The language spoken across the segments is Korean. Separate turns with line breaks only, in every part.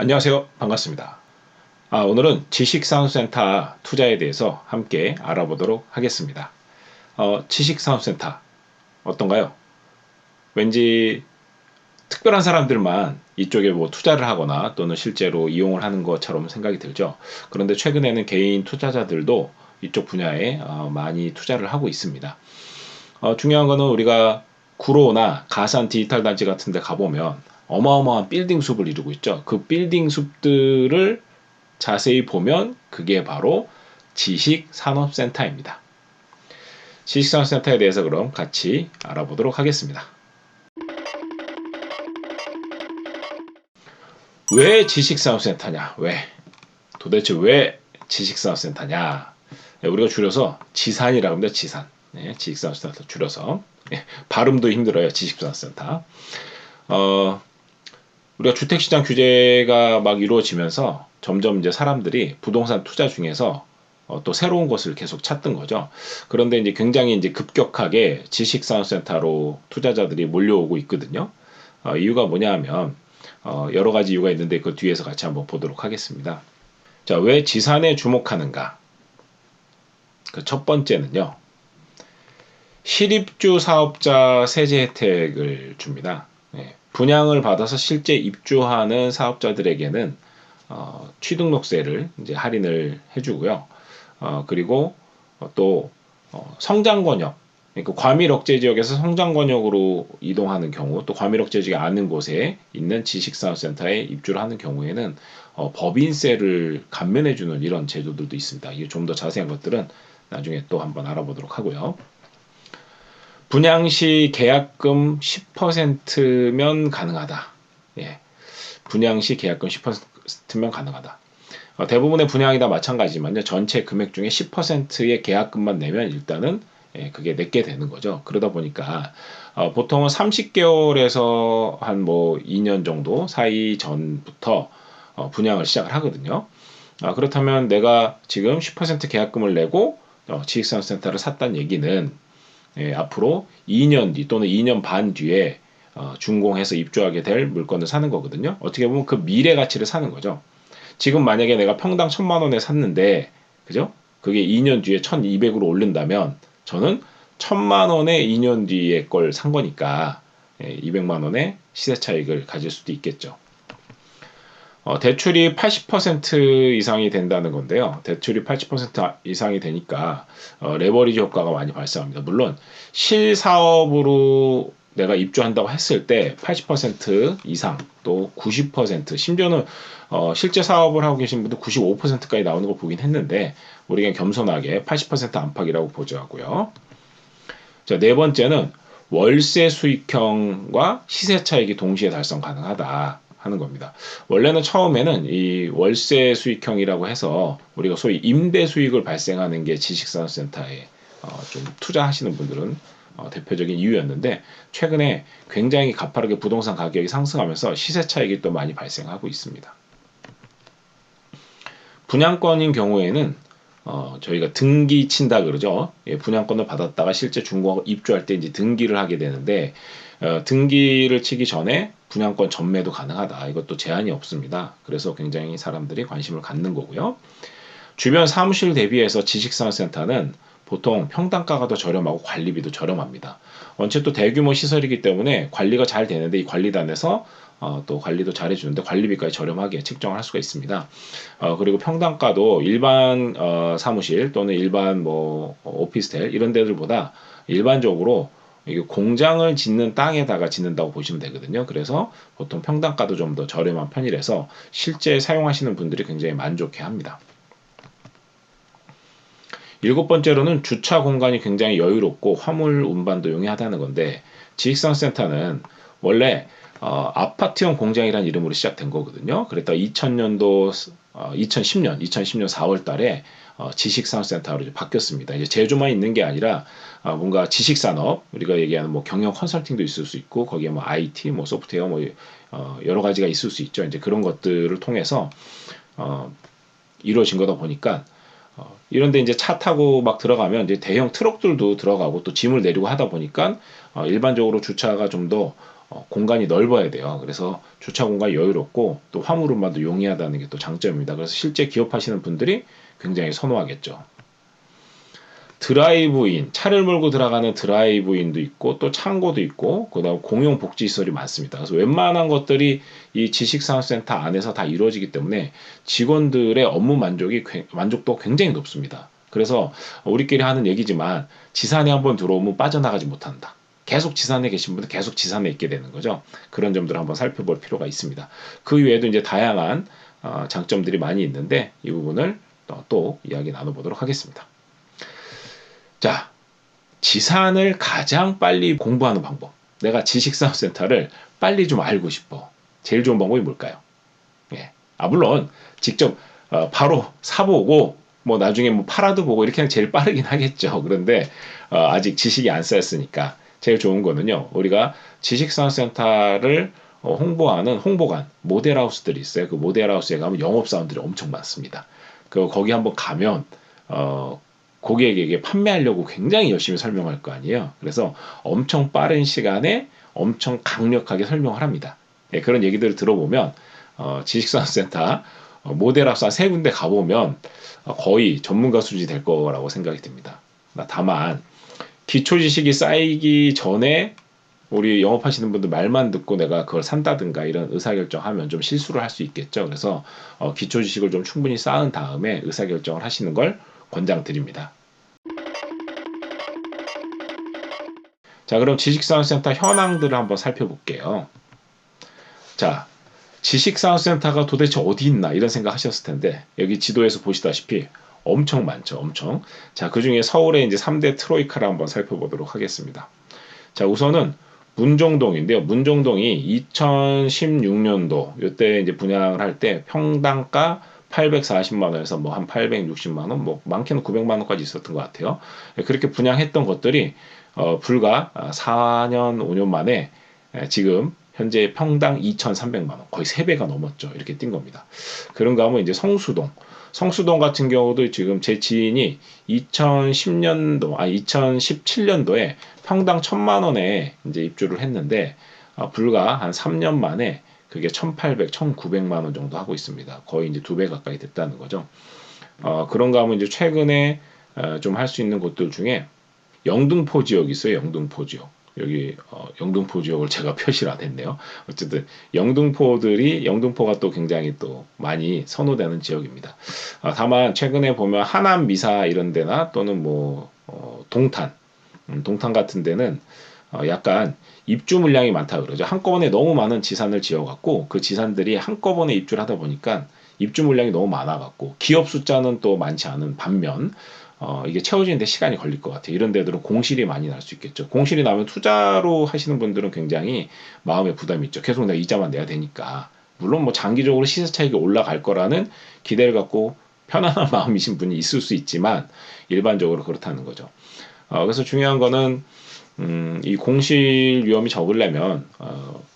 안녕하세요. 반갑습니다. 오늘은 지식산업센터 투자에 대해서 함께 알아보도록 하겠습니다. 지식산업센터 어떤가요? 왠지 특별한 사람들만 이쪽에 뭐 투자를 하거나 또는 실제로 이용을 하는 것처럼 생각이 들죠. 그런데 최근에는 개인 투자자들도 이쪽 분야에 많이 투자를 하고 있습니다. 중요한 거는 우리가 구로나 가산 디지털 단지 같은 데 가보면 어마어마한 빌딩 숲을 이루고 있죠. 그 빌딩 숲들을 자세히 보면 그게 바로 지식산업센터입니다. 지식산업센터에 대해서 그럼 같이 알아보도록 하겠습니다. 왜 지식산업센터냐? 도대체 왜 지식산업센터냐? 우리가 줄여서 지산이라고 합니다. 지산. 지식산업센터 줄여서. 발음도 힘들어요. 지식산업센터. 우리가 주택시장 규제가 막 이루어지면서 점점 이제 사람들이 부동산 투자 중에서 또 새로운 것을 계속 찾던 거죠. 그런데 이제 굉장히 이제 급격하게 지식산업센터로 투자자들이 몰려오고 있거든요. 이유가 뭐냐 하면 여러 가지 이유가 있는데 그 뒤에서 같이 한번 보도록 하겠습니다. 자, 왜 지산에 주목하는가? 그 첫 번째는요. 실입주 사업자 세제 혜택을 줍니다. 분양을 받아서 실제 입주하는 사업자들에게는 취등록세를 이제 할인을 해주고요. 그리고 또 성장 권역, 그러니까 과밀 억제 지역에서 성장 권역으로 이동하는 경우, 또 과밀 억제 지역이 아닌 곳에 있는 지식산업센터에 입주를 하는 경우에는 법인세를 감면해주는 이런 제도들도 있습니다. 이게 좀 더 자세한 것들은 나중에 또 한번 알아보도록 하고요. 분양 시 계약금 10%면 가능하다. 예. 분양 시 계약금 10%면 가능하다. 대부분의 분양이 다 마찬가지지만요. 전체 금액 중에 10%의 계약금만 내면 일단은 그게 내게 되는 거죠. 그러다 보니까 보통은 30개월에서 한 뭐 2년 정도 사이 전부터 분양을 시작을 하거든요. 그렇다면 내가 지금 10% 계약금을 내고 지식산업센터를 샀다는 얘기는 앞으로 2년 뒤 또는 2년 반 뒤에 준공해서 입주하게 될 물건을 사는 거거든요. 어떻게 보면 그 미래 가치를 사는 거죠. 지금 만약에 내가 평당 1,000만 원에 샀는데, 그죠? 그게 2년 뒤에 1,200으로 오른다면 저는 1,000만 원에 2년 뒤에 걸 산 거니까 200만 원의 시세 차익을 가질 수도 있겠죠. 대출이 80% 이상이 된다는 건데요. 대출이 80% 이상이 되니까 레버리지 효과가 많이 발생합니다. 물론 실사업으로 내가 입주한다고 했을 때 80% 이상 또 90% 심지어는 실제 사업을 하고 계신 분들 95%까지 나오는 걸 보긴 했는데 우리가 겸손하게 80% 안팎이라고 보자고요. 자, 네 번째는 월세 수익형과 시세 차익이 동시에 달성 가능하다 하는 겁니다. 원래는 처음에는 이 월세 수익형이라고 해서 우리가 소위 임대 수익을 발생하는 게 지식산업센터에 좀 투자하시는 분들은 대표적인 이유였는데 최근에 굉장히 가파르게 부동산 가격이 상승하면서 시세 차익이 또 많이 발생하고 있습니다. 분양권인 경우에는 저희가 등기 친다 그러죠. 분양권을 받았다가 실제 준공하고 입주할 때 이제 등기를 하게 되는데 등기를 치기 전에 분양권 전매도 가능하다. 이것도 제한이 없습니다. 그래서 굉장히 사람들이 관심을 갖는 거고요. 주변 사무실 대비해서 지식산업센터는 보통 평당가가 더 저렴하고 관리비도 저렴합니다. 원체 또 대규모 시설이기 때문에 관리가 잘 되는데 이 관리단에서 또 관리도 잘 해주는데 관리비까지 저렴하게 책정을 할 수가 있습니다. 그리고 평당가도 일반 사무실 또는 일반 뭐 오피스텔 이런 데들보다 일반적으로 이게 공장을 짓는 땅에다가 짓는다고 보시면 되거든요. 그래서 보통 평당가도 좀 더 저렴한 편이라서 실제 사용하시는 분들이 굉장히 만족해 합니다. 일곱 번째로는 주차 공간이 굉장히 여유롭고 화물 운반도 용이하다는 건데 지식산업센터는 원래 아파트형 공장이라는 이름으로 시작된 거거든요. 그랬다 2000년도 2010년 4월 달에 지식산업센터로 이제 바뀌었습니다. 이제 제조만 있는 게 아니라 뭔가 지식산업 우리가 얘기하는 뭐 경영 컨설팅도 있을 수 있고 거기에 뭐 IT, 뭐 소프트웨어 뭐 여러 가지가 있을 수 있죠. 이제 그런 것들을 통해서 이루어진 거다 보니까 이런데 이제 차 타고 막 들어가면 이제 대형 트럭들도 들어가고 또 짐을 내리고 하다 보니까 일반적으로 주차가 좀 더 공간이 넓어야 돼요. 그래서 주차 공간이 여유롭고 또 화물 운반도 용이하다는 게 또 장점입니다. 그래서 실제 기업하시는 분들이 굉장히 선호하겠죠. 드라이브인, 차를 몰고 들어가는 드라이브인도 있고 또 창고도 있고 그다음 공용 복지 시설이 많습니다. 그래서 웬만한 것들이 이 지식산업센터 안에서 다 이루어지기 때문에 직원들의 업무 만족도 굉장히 높습니다. 그래서 우리끼리 하는 얘기지만 지산에 한번 들어오면 빠져나가지 못한다. 계속 지산에 계신 분들 계속 지산에 있게 되는 거죠. 그런 점들을 한번 살펴볼 필요가 있습니다. 그 외에도 이제 다양한 장점들이 많이 있는데 이 부분을 또 이야기 나눠보도록 하겠습니다. 자, 지산을 가장 빨리 공부하는 방법. 내가 지식산업센터를 빨리 좀 알고 싶어. 제일 좋은 방법이 뭘까요? 예. 물론 직접 바로 사보고 뭐 나중에 뭐 팔아도 보고 이렇게 하면 제일 빠르긴 하겠죠. 그런데 아직 지식이 안 쌓였으니까 제일 좋은 거는요. 우리가 지식산업센터를 홍보하는 홍보관, 모델하우스들이 있어요. 그 모델하우스에 가면 영업사원들이 엄청 많습니다. 거기 한번 가면 고객에게 판매하려고 굉장히 열심히 설명할 거 아니에요. 그래서 엄청 빠른 시간에 엄청 강력하게 설명을 합니다. 예, 그런 얘기들을 들어보면 지식산업센터 모델하우스 한 3군데 가보면 거의 전문가 수준이 될 거라고 생각이 듭니다. 다만 기초 지식이 쌓이기 전에 우리 영업하시는 분들 말만 듣고 내가 그걸 산다든가 이런 의사결정하면 좀 실수를 할 수 있겠죠. 그래서 기초 지식을 좀 충분히 쌓은 다음에 의사결정을 하시는 걸 권장드립니다. 자, 그럼 지식산업센터 현황들을 한번 살펴볼게요. 자, 지식산업센터가 도대체 어디 있나 이런 생각 하셨을 텐데 여기 지도에서 보시다시피 엄청 많죠. 엄청. 자, 그중에 서울의 이제 3대 트로이카를 한번 살펴보도록 하겠습니다. 자, 우선은 문정동인데요. 문정동이 2016년도 이때 이제 분양을 할 때 평당가 840만 원에서 뭐 한 860만 원, 뭐 많게는 900만 원까지 있었던 것 같아요. 그렇게 분양했던 것들이 불과 4년, 5년 만에 지금 현재 평당 2,300만 원, 거의 3배가 넘었죠. 이렇게 뛴 겁니다. 그런가 하면 이제 성수동 같은 경우도 지금 제 지인이 2017년도에 평당 1,000만 원에 이제 입주를 했는데 불과 한 3년 만에 그게 1,800, 1,900만 원 정도 하고 있습니다. 거의 이제 2배 가까이 됐다는 거죠. 그런가 하면 이제 최근에 좀 할 수 있는 곳들 중에 영등포 지역이 있어요. 영등포 지역. 여기 영등포 지역을 제가 표시를 안 했네요. 어쨌든 영등포가 또 굉장히 또 많이 선호되는 지역입니다. 다만 최근에 보면 하남 미사 이런 데나 또는 뭐 동탄 같은 데는 약간 입주 물량이 많다 그러죠. 한꺼번에 너무 많은 지산을 지어갖고 그 지산들이 한꺼번에 입주를 하다 보니까 입주 물량이 너무 많아갖고 기업 숫자는 또 많지 않은 반면 이게 채워지는데 시간이 걸릴 것 같아요. 이런 데들은 공실이 많이 날 수 있겠죠. 공실이 나면 투자로 하시는 분들은 굉장히 마음에 부담이 있죠. 계속 내가 이자만 내야 되니까. 물론 뭐 장기적으로 시세 차익이 올라갈 거라는 기대를 갖고 편안한 마음이신 분이 있을 수 있지만 일반적으로 그렇다는 거죠. 그래서 중요한 거는 이 공실 위험이 적으려면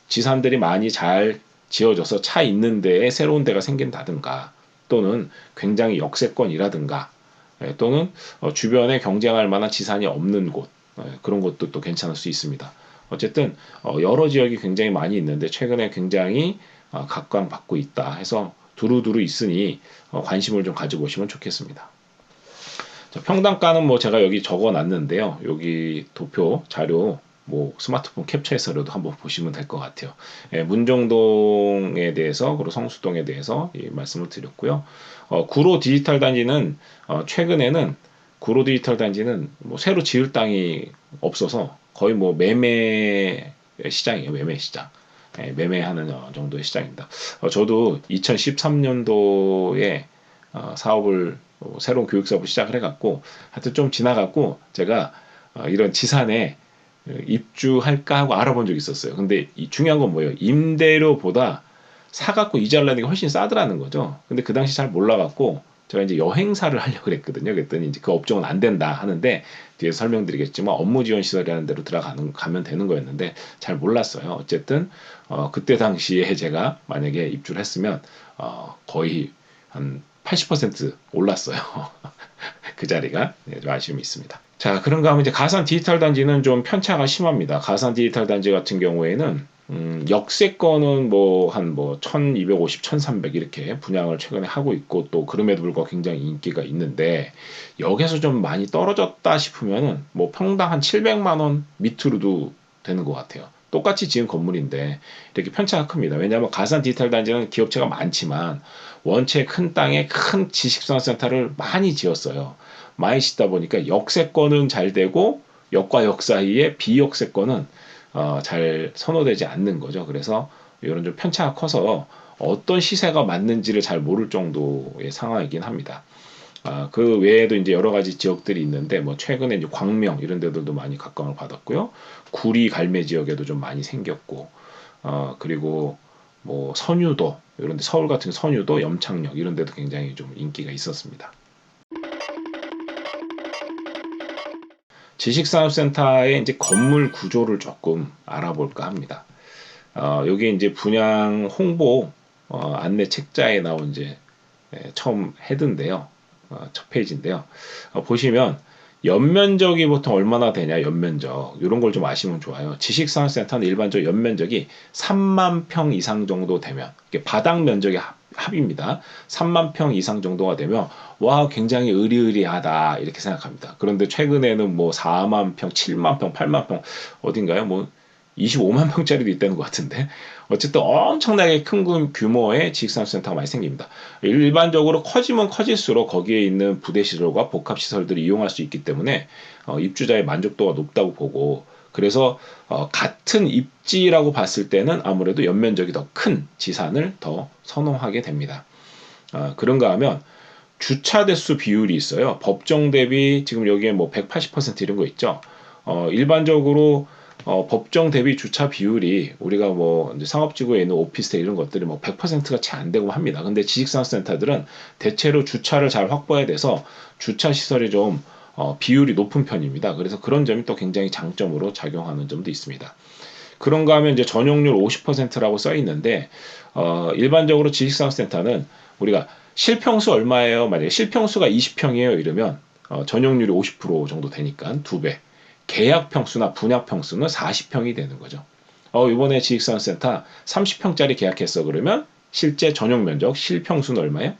지산들이 많이 잘 지어져서 차 있는 데에 새로운 데가 생긴다든가 또는 굉장히 역세권이라든가 또는 주변에 경쟁할 만한 지산이 없는 곳 그런 곳도 또 괜찮을 수 있습니다. 어쨌든 여러 지역이 굉장히 많이 있는데 최근에 굉장히 각광받고 있다 해서 두루두루 있으니 관심을 좀 가져보시면 좋겠습니다. 자, 평당가는 뭐 제가 여기 적어놨는데요. 여기 도표 자료 뭐 스마트폰 캡처해서라도 한번 보시면 될 것 같아요. 문정동에 대해서 그리고 성수동에 대해서 말씀을 드렸고요. 구로 디지털 단지는 최근에는 구로 디지털 단지는 뭐 새로 지을 땅이 없어서 거의 뭐 매매 시장이에요. 매매 시장. 매매하는 정도의 시장입니다. 저도 2013년도에 사업을 새로운 교육 사업을 시작을 해갖고 하여튼 좀 지나갖고 제가 이런 지산에 입주할까 하고 알아본 적이 있었어요. 근데 중요한 건 뭐예요? 임대료보다 사갖고 이자를 내는 게 훨씬 싸더라는 거죠. 근데 그 당시 잘 몰라갖고 제가 이제 여행사를 하려고 그랬거든요. 그랬더니 이제 그 업종은 안 된다 하는데 뒤에서 설명드리겠지만 업무 지원 시설이라는 데로 가면 되는 거였는데 잘 몰랐어요. 어쨌든 그때 당시에 제가 만약에 입주를 했으면 거의 한 80% 올랐어요. 그 자리가 좀 아쉬움이 있습니다. 자, 그런가 하면 이제 가산 디지털 단지는 좀 편차가 심합니다. 가산 디지털 단지 같은 경우에는 역세권은 뭐 한 뭐 1250, 1300 이렇게 분양을 최근에 하고 있고 또 그럼에도 불구하고 굉장히 인기가 있는데 여기서 좀 많이 떨어졌다 싶으면은 뭐 평당 한 700만 원 밑으로도 되는 것 같아요. 똑같이 지은 건물인데 이렇게 편차가 큽니다. 왜냐하면 가산 디지털 단지는 기업체가 많지만 원체 큰 땅에 큰 지식산업센터를 많이 지었어요. 많이 짓다 보니까 역세권은 잘 되고 역과 역 사이에 비역세권은 잘 선호되지 않는 거죠. 그래서 이런 좀 편차가 커서 어떤 시세가 맞는지를 잘 모를 정도의 상황이긴 합니다. 그 외에도 이제 여러 가지 지역들이 있는데 뭐 최근에 이제 광명 이런 데들도 많이 각광을 받았고요. 구리 갈매 지역에도 좀 많이 생겼고 그리고 뭐 선유도 이런 데 서울 같은 선유도 염창역 이런 데도 굉장히 좀 인기가 있었습니다. 지식산업센터의 이제 건물 구조를 조금 알아볼까 합니다. 여기 이제 분양 홍보 안내 책자에 나온 이제 처음 헤드인데요. 첫 페이지인데요. 보시면 연면적이 보통 얼마나 되냐, 연면적. 이런 걸 좀 아시면 좋아요. 지식산업센터는 일반적으로 연면적이 3만 평 이상 정도 되면, 이게 바닥 면적의 합입니다. 3만 평 이상 정도가 되면, 와, 굉장히 의리의리하다, 이렇게 생각합니다. 그런데 최근에는 뭐 4만 평, 7만 평, 8만 평, 어딘가요? 뭐 25만 평짜리도 있다는 것 같은데. 어쨌든 엄청나게 큰 규모의 지식산업센터가 많이 생깁니다. 일반적으로 커지면 커질수록 거기에 있는 부대시설과 복합시설들을 이용할 수 있기 때문에 입주자의 만족도가 높다고 보고 그래서 같은 입지라고 봤을 때는 아무래도 연면적이 더 큰 지산을 더 선호하게 됩니다. 그런가 하면 주차 대수 비율이 있어요. 법정 대비 지금 여기에 뭐 180% 이런 거 있죠. 일반적으로 법정 대비 주차 비율이 우리가 뭐 이제 상업지구에 있는 오피스텔 이런 것들이 뭐 100%가 채 안 되고 합니다. 근데 지식산업센터들은 대체로 주차를 잘 확보해야 돼서 주차 시설이 좀 비율이 높은 편입니다. 그래서 그런 점이 또 굉장히 장점으로 작용하는 점도 있습니다. 그런가 하면 이제 전용률 50%라고 써 있는데 일반적으로 지식산업센터는 우리가 실평수 얼마예요? 만약에 실평수가 20평이에요. 이러면 전용률이 50% 정도 되니까 두 배. 계약 평수나 분양 평수는 40평이 되는 거죠. 이번에 지식산업센터 30평짜리 계약했어. 그러면 실제 전용 면적 실평수는 얼마예요?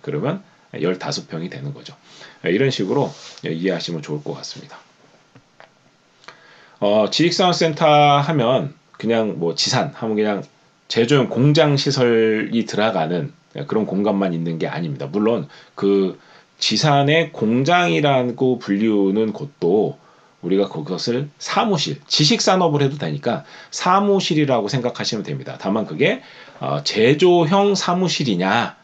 그러면 15평이 되는 거죠. 이런 식으로 이해하시면 좋을 것 같습니다. 지식산업센터 하면 그냥 뭐 지산 하면 그냥 제조용 공장 시설이 들어가는 그런 공간만 있는 게 아닙니다. 물론 그 지산의 공장이라고 불리우는 곳도 우리가 그것을 사무실, 지식산업을 해도 되니까 사무실이라고 생각하시면 됩니다. 다만 그게 제조형 사무실이냐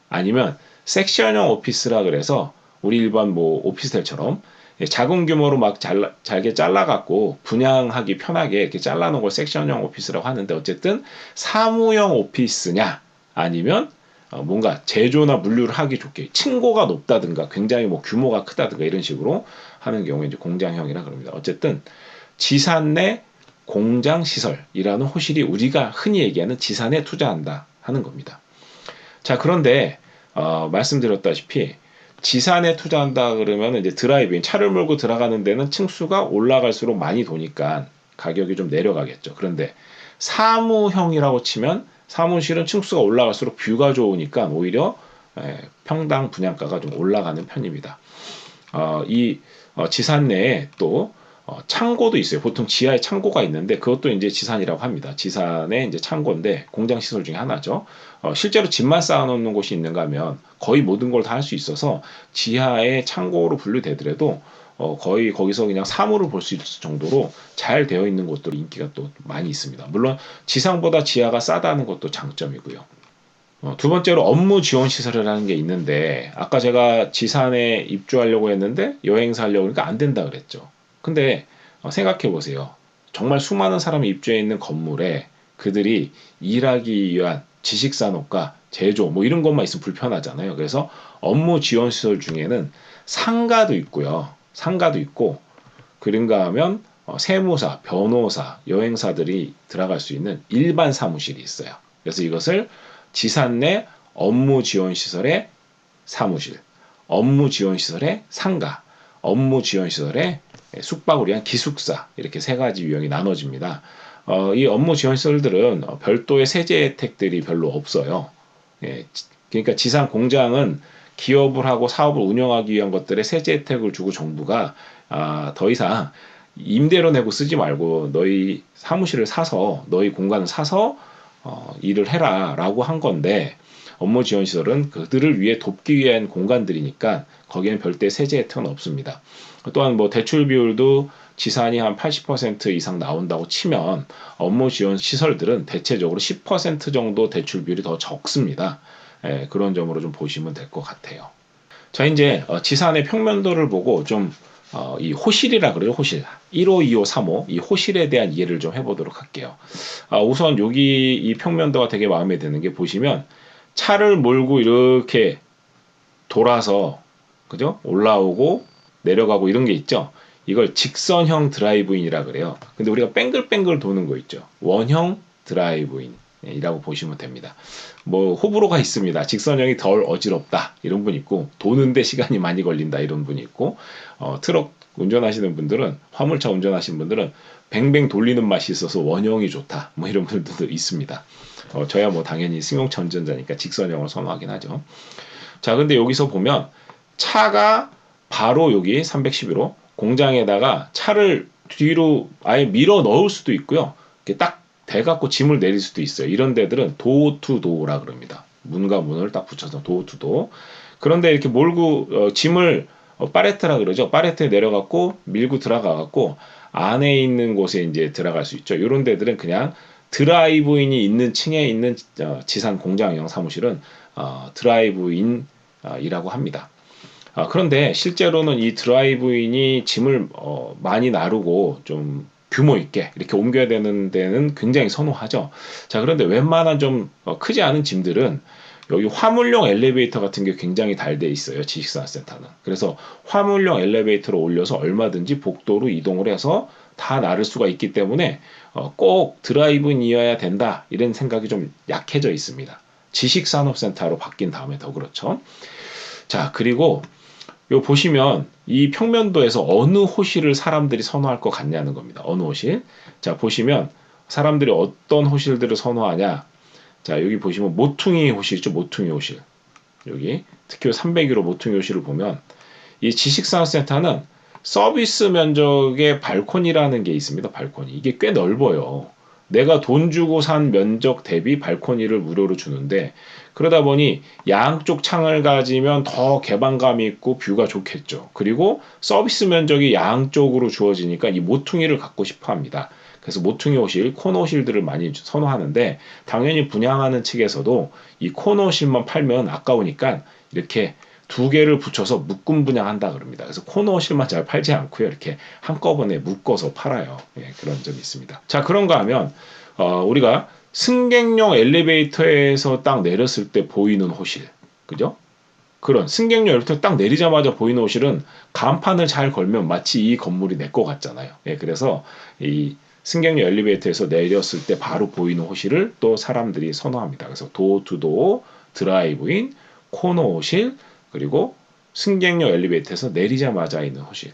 아니면 섹션형 오피스라 그래서 우리 일반 뭐 오피스텔처럼 작은 규모로 막 잘게 잘라갖고 분양하기 편하게 이렇게 잘라놓은 걸 섹션형 오피스라고 하는데 어쨌든 사무형 오피스냐 아니면 뭔가 제조나 물류를 하기 좋게 층고가 높다든가 굉장히 뭐 규모가 크다든가 이런 식으로 하는 경우에 이제 공장형이라 그럽니다. 어쨌든 지산 내 공장 시설이라는 호실이 우리가 흔히 얘기하는 지산에 투자한다 하는 겁니다. 자, 그런데 말씀드렸다시피 지산에 투자한다 그러면 이제 드라이브인 차를 몰고 들어가는 데는 층수가 올라갈수록 많이 도니까 가격이 좀 내려가겠죠. 그런데 사무형이라고 치면 사무실은 층수가 올라갈수록 뷰가 좋으니까 오히려 평당 분양가가 좀 올라가는 편입니다. 이 지산 내에 또 창고도 있어요. 보통 지하에 창고가 있는데 그것도 이제 지산이라고 합니다. 지산의 이제 창고인데 공장 시설 중에 하나죠. 실제로 집만 쌓아놓는 곳이 있는가 하면 거의 모든 걸 다 할 수 있어서 지하에 창고로 분류되더라도 거의 거기서 그냥 사물을 볼 수 있을 정도로 잘 되어 있는 곳들이 인기가 또 많이 있습니다. 물론 지상보다 지하가 싸다는 것도 장점이고요. 두 번째로 업무 지원 시설이라는 게 있는데 아까 제가 지산에 입주하려고 했는데 여행사 하려고 하니까 안 된다 그랬죠. 근데 생각해 보세요. 정말 수많은 사람이 입주해 있는 건물에 그들이 일하기 위한 지식산업과 제조 뭐 이런 것만 있으면 불편하잖아요. 그래서 업무 지원 시설 중에는 상가도 있고요. 상가도 있고 그런가 하면 세무사, 변호사, 여행사들이 들어갈 수 있는 일반 사무실이 있어요. 그래서 이것을 지산 내 업무 지원 시설의 사무실, 업무 지원 시설의 상가, 업무 지원 시설의 숙박을 위한 기숙사 이렇게 세 가지 유형이 나눠집니다. 이 업무 지원 시설들은 별도의 세제 혜택들이 별로 없어요. 예, 그러니까 지상 공장은 기업을 하고 사업을 운영하기 위한 것들에 세제 혜택을 주고 정부가 더 이상 임대료 내고 쓰지 말고 너희 사무실을 사서 너희 공간을 사서 일을 해라라고 한 건데 업무 지원 시설은 그들을 위해 돕기 위한 공간들이니까 거기에는 별도의 세제 혜택은 없습니다. 또한 뭐 대출 비율도 지산이 한 80% 이상 나온다고 치면 업무 지원 시설들은 대체적으로 10% 정도 대출 비율이 더 적습니다. 예, 그런 점으로 좀 보시면 될 것 같아요. 자, 이제 지산의 평면도를 보고 좀 이 호실이라 그래요. 호실. 1호, 2호, 3호. 이 호실에 대한 이해를 좀 해보도록 할게요. 우선 여기 이 평면도가 되게 마음에 드는 게 보시면 차를 몰고 이렇게 돌아서 그죠? 올라오고 내려가고 이런 게 있죠. 이걸 직선형 드라이브인이라 그래요. 근데 우리가 뱅글뱅글 도는 거 있죠. 원형 드라이브인이라고 보시면 됩니다. 뭐 호불호가 있습니다. 직선형이 덜 어지럽다 이런 분 있고 도는데 시간이 많이 걸린다 이런 분이 있고 트럭 운전하시는 분들은 화물차 운전하시는 분들은 뱅뱅 돌리는 맛이 있어서 원형이 좋다 뭐 이런 분들도 있습니다. 저야 뭐 당연히 승용차 운전자니까 직선형을 선호하긴 하죠. 자, 근데 여기서 보면 차가 바로 여기 311호 공장에다가 차를 뒤로 아예 밀어 넣을 수도 있고요. 이렇게 딱 대갖고 짐을 내릴 수도 있어요. 이런 데들은 도어투도어라 그럽니다. 문과 문을 딱 붙여서 도어투도어. 그런데 이렇게 몰고 짐을 파레트라 그러죠. 파레트에 내려갖고 밀고 들어가갖고 안에 있는 곳에 이제 들어갈 수 있죠. 이런 데들은 그냥 드라이브인이 있는 층에 있는 지상 공장형 사무실은 드라이브인이라고 합니다. 그런데 실제로는 이 드라이브인이 짐을 많이 나르고 좀 규모 있게 이렇게 옮겨야 되는 데는 굉장히 선호하죠. 자, 그런데 웬만한 좀 크지 않은 짐들은 여기 화물용 엘리베이터 같은 게 굉장히 잘 돼 있어요. 지식산업센터는. 그래서 화물용 엘리베이터로 올려서 얼마든지 복도로 이동을 해서 다 나를 수가 있기 때문에 꼭 드라이브인이어야 된다 이런 생각이 좀 약해져 있습니다. 지식산업센터로 바뀐 다음에 더 그렇죠. 자, 그리고 요 보시면 이 평면도에서 어느 호실을 사람들이 선호할 것 같냐는 겁니다. 어느 호실? 자, 보시면 사람들이 어떤 호실들을 선호하냐? 자, 여기 보시면 모퉁이 호실 있죠? 모퉁이 호실. 여기 특히 301호 모퉁이 호실을 보면 이 지식산업센터는 서비스 면적의 발코니라는 게 있습니다. 발코니. 이게 꽤 넓어요. 내가 돈 주고 산 면적 대비 발코니를 무료로 주는데 그러다 보니 양쪽 창을 가지면 더 개방감이 있고 뷰가 좋겠죠. 그리고 서비스 면적이 양쪽으로 주어지니까 이 모퉁이를 갖고 싶어 합니다. 그래서 모퉁이 호실, 코너 호실들을 많이 선호하는데 당연히 분양하는 측에서도 이 코너 호실만 팔면 아까우니까 이렇게 두 개를 붙여서 묶음 분양한다 그럽니다. 그래서 코너 호실만 잘 팔지 않고요. 이렇게 한꺼번에 묶어서 팔아요. 예, 그런 점이 있습니다. 자, 그런가 하면 우리가 승객용 엘리베이터에서 딱 내렸을 때 보이는 호실, 그죠? 그런 승객용 엘리베이터 딱 내리자마자 보이는 호실은 간판을 잘 걸면 마치 이 건물이 내 것 같잖아요. 예, 그래서 이 승객용 엘리베이터에서 내렸을 때 바로 보이는 호실을 또 사람들이 선호합니다. 그래서 도어투도어, 드라이브인, 코너 호실, 그리고 승객용 엘리베이터에서 내리자마자 있는 호실.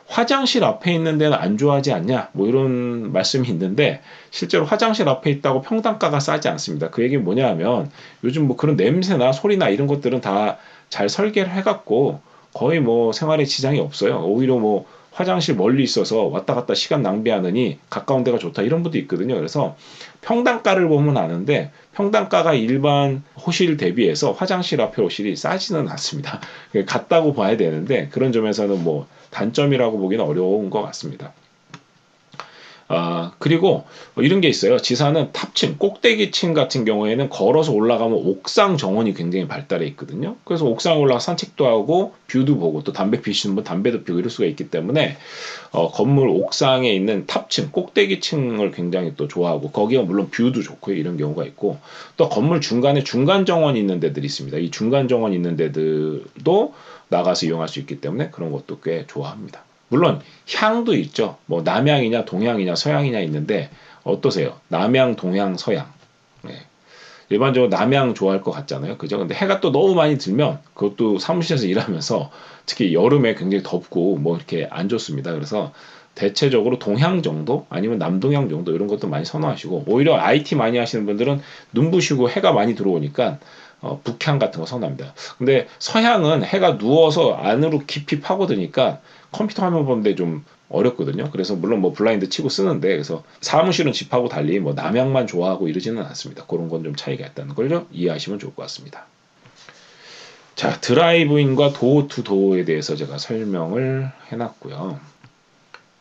화장실 앞에 있는 데는 안 좋아하지 않냐? 뭐 이런 말씀이 있는데 실제로 화장실 앞에 있다고 평당가가 싸지 않습니다. 그 얘기는 뭐냐 하면 요즘 뭐 그런 냄새나 소리나 이런 것들은 다 잘 설계를 해갖고 거의 뭐 생활에 지장이 없어요. 오히려 뭐 화장실 멀리 있어서 왔다 갔다 시간 낭비하느니 가까운 데가 좋다 이런 분도 있거든요. 그래서 평당가를 보면 아는데 평당가가 일반 호실 대비해서 화장실 앞에 호실이 싸지는 않습니다. 같다고 봐야 되는데 그런 점에서는 뭐 단점이라고 보기는 어려운 것 같습니다. 그리고 이런 게 있어요. 지사는 탑층, 꼭대기층 같은 경우에는 걸어서 올라가면 옥상 정원이 굉장히 발달해 있거든요. 그래서 옥상에 올라가 산책도 하고 뷰도 보고 또 담배 피시는 분 담배도 피우고 이럴 수가 있기 때문에 건물 옥상에 있는 탑층, 꼭대기층을 굉장히 또 좋아하고 거기가 물론 뷰도 좋고요. 이런 경우가 있고 또 건물 중간에 중간 정원이 있는 데들이 있습니다. 이 중간 정원 있는 데들도 나가서 이용할 수 있기 때문에 그런 것도 꽤 좋아합니다. 물론 향도 있죠. 뭐 남향이냐 동향이냐 서향이냐 있는데 어떠세요? 남향, 동향, 서향. 네. 일반적으로 남향 좋아할 것 같잖아요. 그죠? 근데 해가 또 너무 많이 들면 그것도 사무실에서 일하면서 특히 여름에 굉장히 덥고 뭐 이렇게 안 좋습니다. 그래서 대체적으로 동향 정도 아니면 남동향 정도 이런 것도 많이 선호하시고, 오히려 IT 많이 하시는 분들은 눈부시고 해가 많이 들어오니까 북향 같은 거 선호합니다. 근데 서향은 해가 누워서 안으로 깊이 파고드니까 컴퓨터 화면 보는데 좀 어렵거든요. 그래서 물론 뭐 블라인드 치고 쓰는데, 그래서 사무실은 집하고 달리 뭐 남향만 좋아하고 이러지는 않습니다. 그런 건 좀 차이가 있다는 걸요 이해하시면 좋을 것 같습니다. 자, 드라이브인과 도어 투 도어에 대해서 제가 설명을 해놨고요.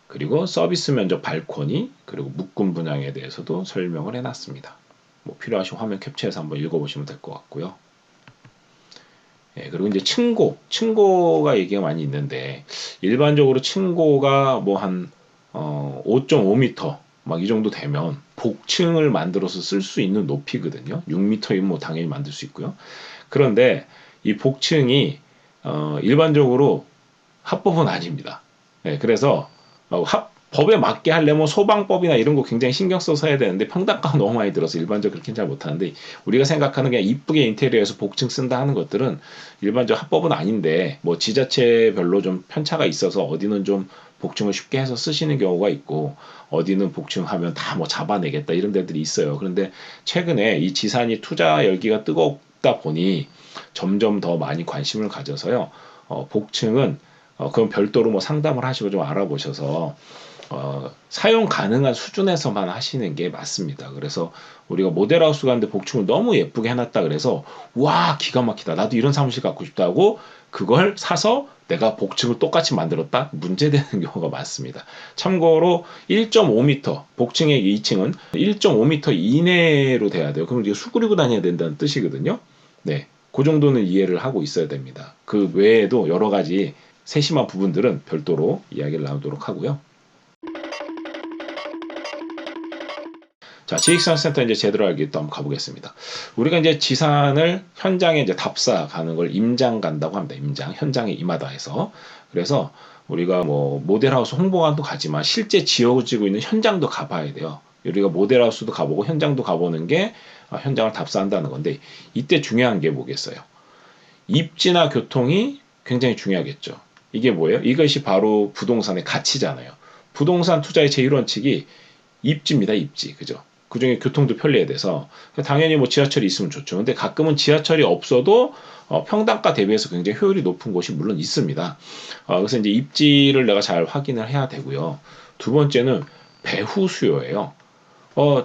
그리고 서비스 면적 발코니, 그리고 묶음 분양에 대해서도 설명을 해놨습니다. 뭐 필요하신 화면 캡처해서 한번 읽어보시면 될 것 같고요. 예, 그리고 이제 층고가 얘기가 많이 있는데, 일반적으로 층고가 뭐 한 5.5m 막 이 정도 되면 복층을 만들어서 쓸 수 있는 높이거든요. 6m이면 뭐 당연히 만들 수 있고요. 그런데 이 복층이 일반적으로 합법은 아닙니다. 네, 그래서 법에 맞게 하려면 소방법이나 이런 거 굉장히 신경 써서 해야 되는데 평당가가 너무 많이 들어서 일반적으로 그렇게 잘 못하는데, 우리가 생각하는 그냥 이쁘게 인테리어에서 복층 쓴다 하는 것들은 일반적 합법은 아닌데, 뭐 지자체별로 좀 편차가 있어서 어디는 좀 복층을 쉽게 해서 쓰시는 경우가 있고, 어디는 복층하면 다 뭐 잡아내겠다 이런 데들이 있어요. 그런데 최근에 이 지산이 투자 열기가 뜨겁다 보니 점점 더 많이 관심을 가져서요. 복층은 그건 별도로 뭐 상담을 하시고 좀 알아보셔서 사용 가능한 수준에서만 하시는 게 맞습니다. 그래서 우리가 모델하우스 가는데 복층을 너무 예쁘게 해놨다 그래서 와 기가 막히다, 나도 이런 사무실 갖고 싶다고 그걸 사서 내가 복층을 똑같이 만들었다? 문제되는 경우가 많습니다. 참고로 1.5m, 복층의 2층은 1.5m 이내로 돼야 돼요. 그럼 이게 수그리고 다녀야 된다는 뜻이거든요. 네, 그 정도는 이해를 하고 있어야 됩니다. 그 외에도 여러 가지 세심한 부분들은 별도로 이야기를 나누도록 하고요. 자, 지식산센터 이제 제대로 알기 또 한번 가보겠습니다. 우리가 이제 지산을 현장에 이제 답사 가는 걸 임장 간다고 합니다. 임장, 현장에 임하다 해서. 그래서 우리가 뭐 모델하우스 홍보관도 가지만 실제 지어지고 있는 현장도 가봐야 돼요. 우리가 모델하우스도 가보고 현장도 가보는 게 현장을 답사한다는 건데, 이때 중요한 게 뭐겠어요? 입지나 교통이 굉장히 중요하겠죠. 이게 뭐예요? 이것이 바로 부동산의 가치잖아요. 부동산 투자의 제1원칙이 입지입니다. 입지. 그죠? 그중에 교통도 편리해야 돼서 당연히 뭐 지하철이 있으면 좋죠. 근데 가끔은 지하철이 없어도 평당가 대비해서 굉장히 효율이 높은 곳이 물론 있습니다. 그래서 이제 입지를 내가 잘 확인을 해야 되고요. 두 번째는 배후 수요예요.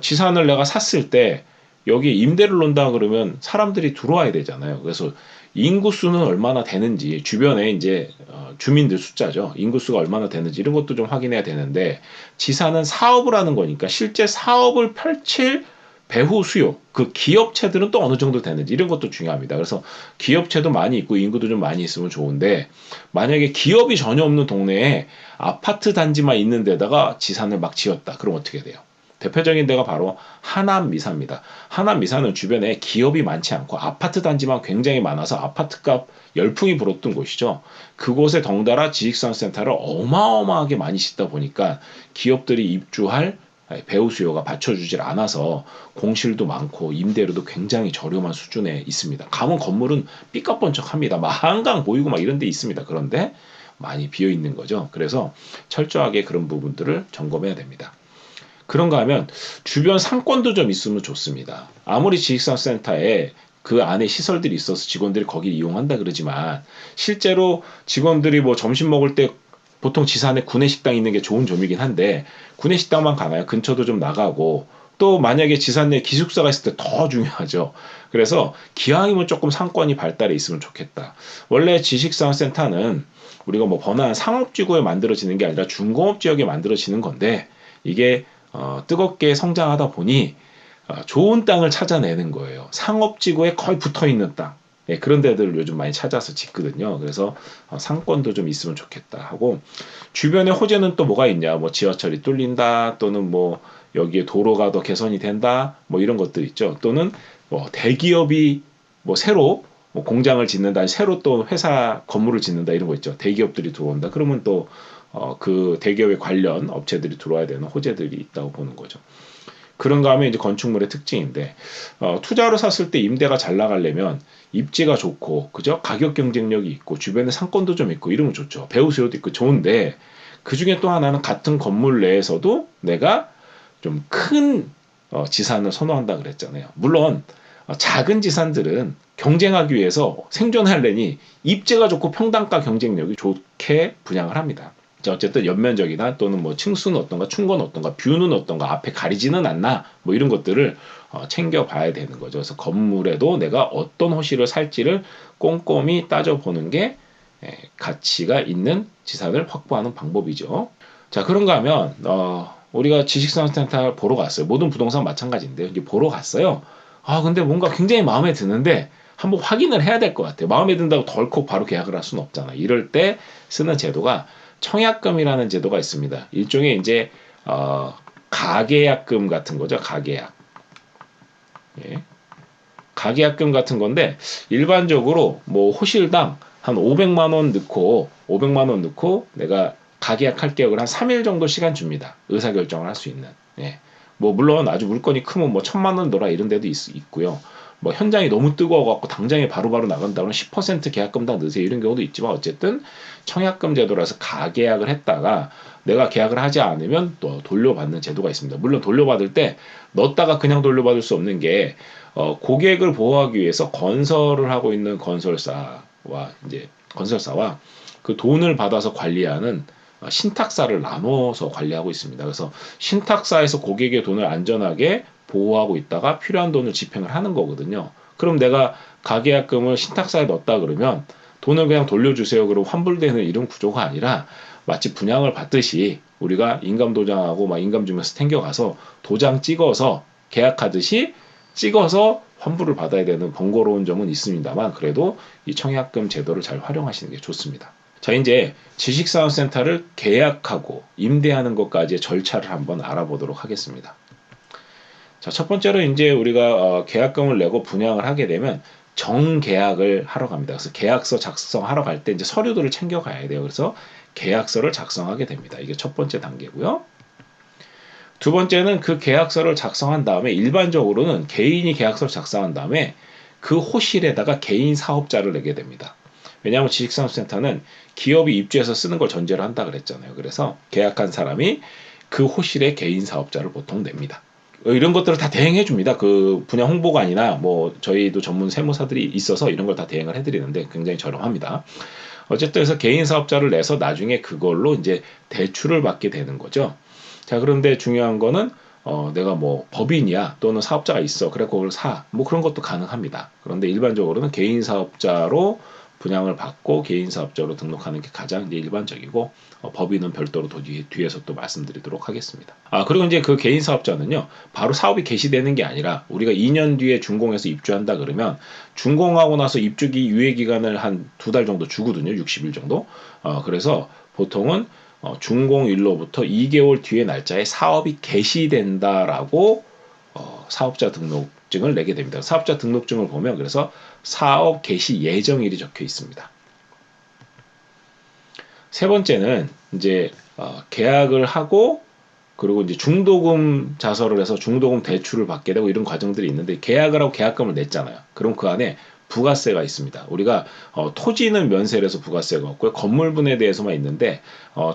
지산을 내가 샀을 때 여기 임대를 놓는다 그러면 사람들이 들어와야 되잖아요. 그래서 인구수는 얼마나 되는지, 주변에 이제 주민들 숫자죠. 인구수가 얼마나 되는지 이런 것도 좀 확인해야 되는데, 지사는 사업을 하는 거니까 실제 사업을 펼칠 배후 수요, 그 기업체들은 또 어느 정도 되는지 이런 것도 중요합니다. 그래서 기업체도 많이 있고 인구도 좀 많이 있으면 좋은데, 만약에 기업이 전혀 없는 동네에 아파트 단지만 있는 데다가 지산을 막 지었다. 그럼 어떻게 돼요? 대표적인 데가 바로 하남미사입니다. 하남미사는 주변에 기업이 많지 않고 아파트 단지만 굉장히 많아서 아파트값 열풍이 불었던 곳이죠. 그곳에 덩달아 지식산센터를 어마어마하게 많이 짓다 보니까 기업들이 입주할 배후 수요가 받쳐주질 않아서 공실도 많고 임대료도 굉장히 저렴한 수준에 있습니다. 가면 건물은 삐까뻔쩍합니다. 막 한강 보이고 막 이런 데 있습니다. 그런데 많이 비어 있는 거죠. 그래서 철저하게 그런 부분들을 점검해야 됩니다. 그런가 하면 주변 상권도 좀 있으면 좋습니다. 아무리 지식산센터에 그 안에 시설들이 있어서 직원들이 거기 이용한다 그러지만, 실제로 직원들이 뭐 점심 먹을 때 보통 지산에 구내식당 있는 게 좋은 점이긴 한데, 구내식당만 가나요? 근처도 좀 나가고, 또 만약에 지산 내 기숙사가 있을 때 더 중요하죠. 그래서 기왕이면 조금 상권이 발달해 있으면 좋겠다. 원래 지식산센터는 우리가 뭐 번화한 상업지구에 만들어지는 게 아니라 중공업 지역에 만들어지는 건데, 이게 뜨겁게 성장하다 보니 좋은 땅을 찾아내는 거예요. 상업지구에 거의 붙어있는 땅. 예, 그런 데들을 요즘 많이 찾아서 짓거든요. 그래서 상권도 좀 있으면 좋겠다 하고, 주변에 호재는 또 뭐가 있냐, 뭐 지하철이 뚫린다, 또는 뭐 여기에 도로가 더 개선이 된다, 뭐 이런 것들 있죠. 또는 뭐 대기업이 뭐 새로 뭐 공장을 짓는다, 새로 또 회사 건물을 짓는다, 이런 거 있죠. 대기업들이 들어온다. 그러면 또 그 대기업의 관련 업체들이 들어와야 되는 호재들이 있다고 보는 거죠. 그런가 하면 이제 건축물의 특징인데, 투자로 샀을 때 임대가 잘 나가려면 입지가 좋고, 그죠? 가격 경쟁력이 있고, 주변에 상권도 좀 있고, 이러면 좋죠. 배우 수요도 있고, 좋은데, 그 중에 또 하나는 같은 건물 내에서도 내가 좀 큰 지산을 선호한다 그랬잖아요. 물론 작은 지산들은 경쟁하기 위해서 생존하려니 입지가 좋고 평당가 경쟁력이 좋게 분양을 합니다. 자, 어쨌든 연면적이나 또는 뭐 층수는 어떤가, 충고는 어떤가, 뷰는 어떤가, 앞에 가리지는 않나, 뭐 이런 것들을 챙겨봐야 되는 거죠. 그래서 건물에도 내가 어떤 호실을 살지를 꼼꼼히 따져보는 게 가치가 있는 지산을 확보하는 방법이죠. 자, 그런가 하면 우리가 지식산업센터 보러 갔어요. 모든 부동산 마찬가지인데요. 이제 보러 갔어요. 근데 뭔가 굉장히 마음에 드는데 한번 확인을 해야 될 것 같아요. 마음에 든다고 덜컥 바로 계약을 할 수는 없잖아요. 이럴 때 쓰는 제도가 청약금이라는 제도가 있습니다. 일종의 이제 가계약금 같은 거죠. 가계약. 예. 가계약금 같은 건데 일반적으로 뭐 호실당 한 500만 원 넣고 내가 가계약 할게요. 한 3일 정도 시간 줍니다. 의사결정을 할 수 있는. 예. 뭐 물론 아주 물건이 크면 뭐 1,000만 원 넣어라 이런 데도 있고요. 뭐 현장이 너무 뜨거워갖고 당장에 바로바로 나간다면 10% 계약금 다 넣으세요 이런 경우도 있지만 어쨌든 청약금 제도라서 가계약을 했다가 내가 계약을 하지 않으면 또 돌려받는 제도가 있습니다. 물론 돌려받을 때 넣었다가 그냥 돌려받을 수 없는 게 고객을 보호하기 위해서 건설을 하고 있는 건설사와 그 돈을 받아서 관리하는 신탁사를 나눠서 관리하고 있습니다. 그래서 신탁사에서 고객의 돈을 안전하게 보호하고 있다가 필요한 돈을 집행을 하는 거거든요. 그럼 내가 가계약금을 신탁사에 넣었다 그러면 돈을 그냥 돌려주세요. 그럼 환불되는 이런 구조가 아니라 마치 분양을 받듯이 우리가 인감도장하고 막 인감증명서 챙겨가서 도장 찍어서 계약하듯이 찍어서 환불을 받아야 되는 번거로운 점은 있습니다만 그래도 이 청약금 제도를 잘 활용하시는 게 좋습니다. 자, 이제 지식산업센터를 계약하고 임대하는 것까지의 절차를 한번 알아보도록 하겠습니다. 자, 첫 번째로 이제 우리가 계약금을 내고 분양을 하게 되면 정계약을 하러 갑니다. 그래서 계약서 작성하러 갈 때 이제 서류들을 챙겨가야 돼요. 그래서 계약서를 작성하게 됩니다. 이게 첫 번째 단계고요. 두 번째는 그 계약서를 작성한 다음에 일반적으로는 개인이 계약서를 작성한 다음에 그 호실에다가 개인 사업자를 내게 됩니다. 왜냐하면 지식산업센터는 기업이 입주해서 쓰는 걸 전제로 한다 그랬잖아요. 그래서 계약한 사람이 그 호실에 개인 사업자를 보통 냅니다. 이런 것들을 다 대행해 줍니다. 그 분양 홍보가 아니라 뭐 저희도 전문 세무사들이 있어서 이런 걸 다 대행을 해드리는데 굉장히 저렴합니다. 어쨌든 그래서 개인 사업자를 내서 나중에 그걸로 이제 대출을 받게 되는 거죠. 자, 그런데 중요한 거는 내가 뭐 법인이야 또는 사업자가 있어 그래 그걸 사 뭐 그런 것도 가능합니다. 그런데 일반적으로는 개인 사업자로 분양을 받고 개인 사업자로 등록하는 게 가장 이제 일반적이고 법인은 별도로 뒤에서 또 말씀드리도록 하겠습니다. 그리고 이제 그 개인 사업자는요 바로 사업이 개시되는 게 아니라 우리가 2년 뒤에 준공해서 입주한다 그러면 준공하고 나서 입주기 유예 기간을 한 2달 정도 주거든요. 60일 정도. 그래서 보통은 준공일로부터 2개월 뒤의 날짜에 사업이 개시된다라고 사업자 등록증을 내게 됩니다. 사업자 등록증을 보면 그래서 사업 개시 예정일이 적혀 있습니다. 세 번째는 이제 계약을 하고 그리고 이제 중도금 자설을 해서 중도금 대출을 받게 되고 이런 과정들이 있는데 계약을 하고 계약금을 냈잖아요. 그럼 그 안에 부가세가 있습니다. 우리가 토지는 면세를 해서 부가세가 없고요. 건물분에 대해서만 있는데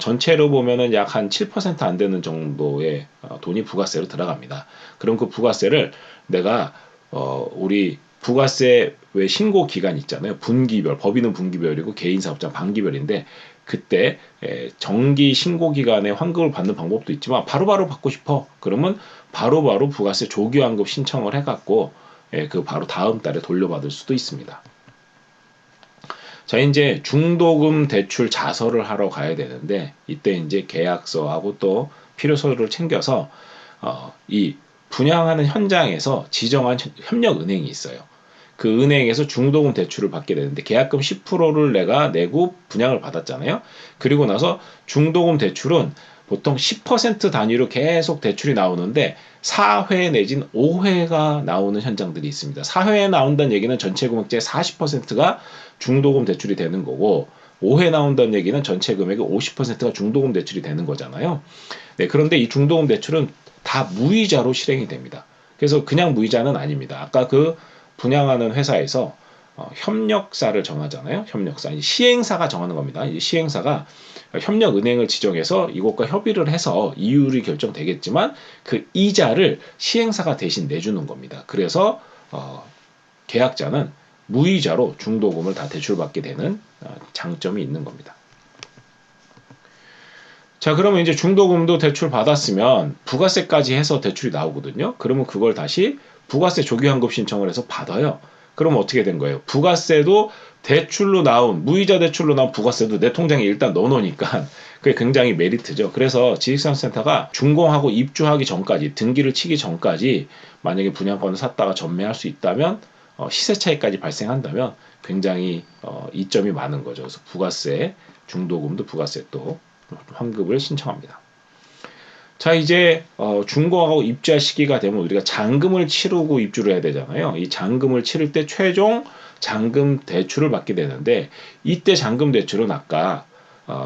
전체로 보면은 약 한 7% 안 되는 정도의 돈이 부가세로 들어갑니다. 그럼 그 부가세를 내가 우리 부가세 왜 신고 기간 있잖아요. 분기별, 법인은 분기별이고 개인 사업자 반기별인데 그때 정기 신고 기간에 환급을 받는 방법도 있지만 바로바로 받고 싶어. 그러면 바로바로 부가세 조기환급 신청을 해갖고 그 바로 다음 달에 돌려받을 수도 있습니다. 자, 이제 중도금 대출 자설을 하러 가야 되는데 이때 이제 계약서하고 또 필요 서류를 챙겨서 이 분양하는 현장에서 지정한 협력은행이 있어요. 그 은행에서 중도금 대출을 받게 되는데 계약금 10%를 내가 내고 분양을 받았잖아요. 그리고 나서 중도금 대출은 보통 10% 단위로 계속 대출이 나오는데 4회 내진 5회가 나오는 현장들이 있습니다. 4회에 나온다는 얘기는 전체 금액의 40%가 중도금 대출이 되는 거고 5회 나온다는 얘기는 전체 금액의 50%가 중도금 대출이 되는 거잖아요. 네, 그런데 이 중도금 대출은 다 무이자로 실행이 됩니다. 그래서 그냥 무이자는 아닙니다. 아까 그 분양하는 회사에서 협력사를 정하잖아요. 협력사. 시행사가 정하는 겁니다. 이 시행사가 협력은행을 지정해서 이것과 협의를 해서 이율이 결정되겠지만 그 이자를 시행사가 대신 내주는 겁니다. 그래서 계약자는 무이자로 중도금을 다 대출받게 되는 장점이 있는 겁니다. 자, 그러면 이제 중도금도 대출 받았으면 부가세까지 해서 대출이 나오거든요. 그러면 그걸 다시 부가세 조기환급 신청을 해서 받아요. 그러면 어떻게 된 거예요? 부가세도 대출로 나온, 무이자 대출로 나온 부가세도 내 통장에 일단 넣어놓으니까 그게 굉장히 메리트죠. 그래서 지식산업센터가 준공하고 입주하기 전까지, 등기를 치기 전까지 만약에 분양권을 샀다가 전매할 수 있다면 시세 차익까지 발생한다면 굉장히 이점이 많은 거죠. 그래서 부가세, 중도금도 부가세 또 환급을 신청합니다. 자, 이제 준공하고 입주할 시기가 되면 우리가 잔금을 치르고 입주를 해야 되잖아요. 이 잔금을 치를 때 최종 잔금 대출을 받게 되는데, 이때 잔금 대출은 아까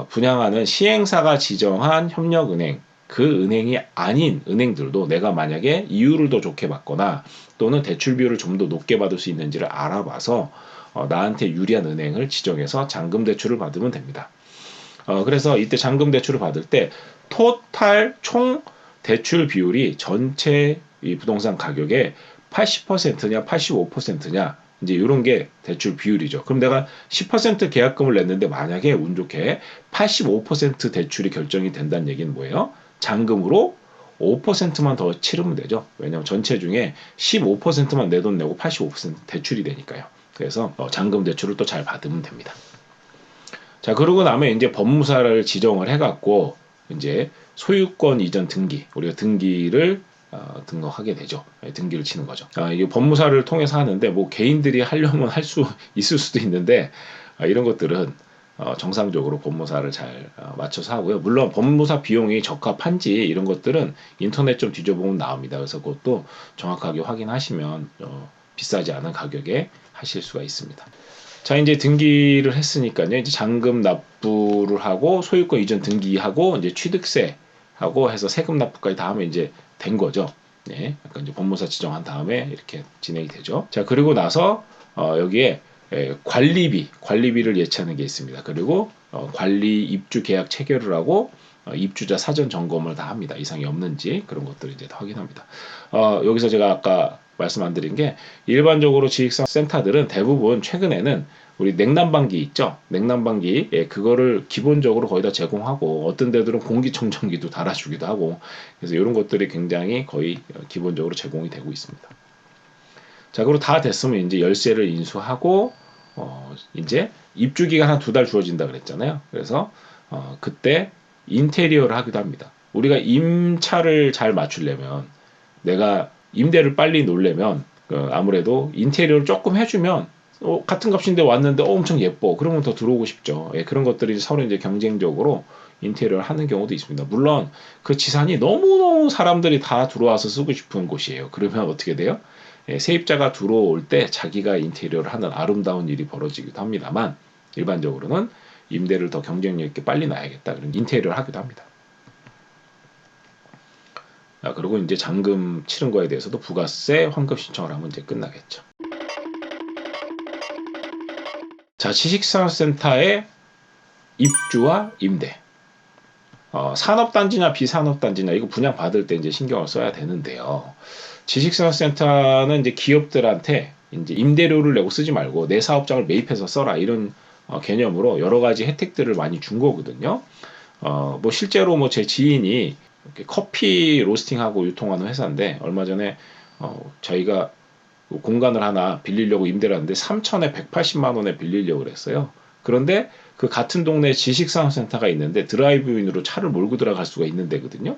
분양하는 시행사가 지정한 협력은행, 그 은행이 아닌 은행들도 내가 만약에 이율을 더 좋게 받거나 또는 대출 비율을 좀 더 높게 받을 수 있는지를 알아봐서 나한테 유리한 은행을 지정해서 잔금 대출을 받으면 됩니다. 그래서 이때 잔금 대출을 받을 때 토탈 총 대출 비율이 전체 이 부동산 가격의 80%냐 85%냐 이제 이런 게 대출 비율이죠. 그럼 내가 10% 계약금을 냈는데 만약에 운 좋게 85% 대출이 결정이 된다는 얘기는 뭐예요? 잔금으로 5%만 더 치르면 되죠. 왜냐하면 전체 중에 15%만 내 돈 내고 85% 대출이 되니까요. 그래서 잔금 대출을 또 잘 받으면 됩니다. 자, 그러고 나면 이제 법무사를 지정을 해갖고 이제 소유권 이전 등기, 우리가 등기를 등록하게 되죠. 등기를 치는 거죠. 이게 법무사를 통해서 하는데 뭐 개인들이 하려면 할 수 있을 수도 있는데 이런 것들은 정상적으로 법무사를 잘 맞춰서 하고요. 물론 법무사 비용이 적합한지 이런 것들은 인터넷 좀 뒤져보면 나옵니다. 그래서 그것도 정확하게 확인하시면 비싸지 않은 가격에 하실 수가 있습니다. 자, 이제 등기를 했으니까요. 이제 잔금 납부를 하고 소유권 이전 등기하고 이제 취득세하고 해서 세금 납부까지 다 하면 이제 된 거죠. 네, 약간 이제 법무사 지정한 다음에 이렇게 진행이 되죠. 자, 그리고 나서 여기에 관리비를 예치하는 게 있습니다. 그리고 관리 입주 계약 체결을 하고 입주자 사전 점검을 다 합니다. 이상이 없는지 그런 것들을 이제 다 확인합니다. 여기서 제가 아까 말씀 안 드린 게 일반적으로 지식센터들은 대부분 최근에는 우리 냉난방기 있죠? 냉난방기, 그거를 기본적으로 거의 다 제공하고 어떤 데들은 공기청정기도 달아주기도 하고 그래서 이런 것들이 굉장히 거의 기본적으로 제공이 되고 있습니다. 자, 그리고 다 됐으면 이제 열쇠를 인수하고 이제 입주 기간 한 2달 주어진다 그랬잖아요. 그래서 그때 인테리어를 하기도 합니다. 우리가 임차를 잘 맞추려면 내가 임대를 빨리 놓으려면 아무래도 인테리어를 조금 해주면 같은 값인데 왔는데 엄청 예뻐. 그러면 더 들어오고 싶죠. 그런 것들이 서로 이제 경쟁적으로 인테리어를 하는 경우도 있습니다. 물론 그 지산이 너무너무 사람들이 다 들어와서 쓰고 싶은 곳이에요. 그러면 어떻게 돼요? 세입자가 들어올 때 자기가 인테리어를 하는 아름다운 일이 벌어지기도 합니다만 일반적으로는 임대를 더 경쟁력 있게 빨리 놔야겠다. 그런 인테리어를 하기도 합니다. 그리고 이제 잔금 치른 거에 대해서도 부가세 환급 신청을 하면 이제 끝나겠죠. 자, 지식산업센터의 입주와 임대. 산업단지나 비산업단지나 이거 분양 받을 때 이제 신경을 써야 되는데요. 지식산업센터는 이제 기업들한테 이제 임대료를 내고 쓰지 말고 내 사업장을 매입해서 써라 이런 개념으로 여러 가지 혜택들을 많이 준 거거든요. 뭐 실제로 뭐 제 지인이 커피 로스팅하고 유통하는 회사인데 얼마 전에 저희가 공간을 하나 빌리려고 임대를 하는데 3천에 180만 원에 빌리려고 그랬어요. 그런데 그 같은 동네에 지식산업센터가 있는데 드라이브인으로 차를 몰고 들어갈 수가 있는 데거든요.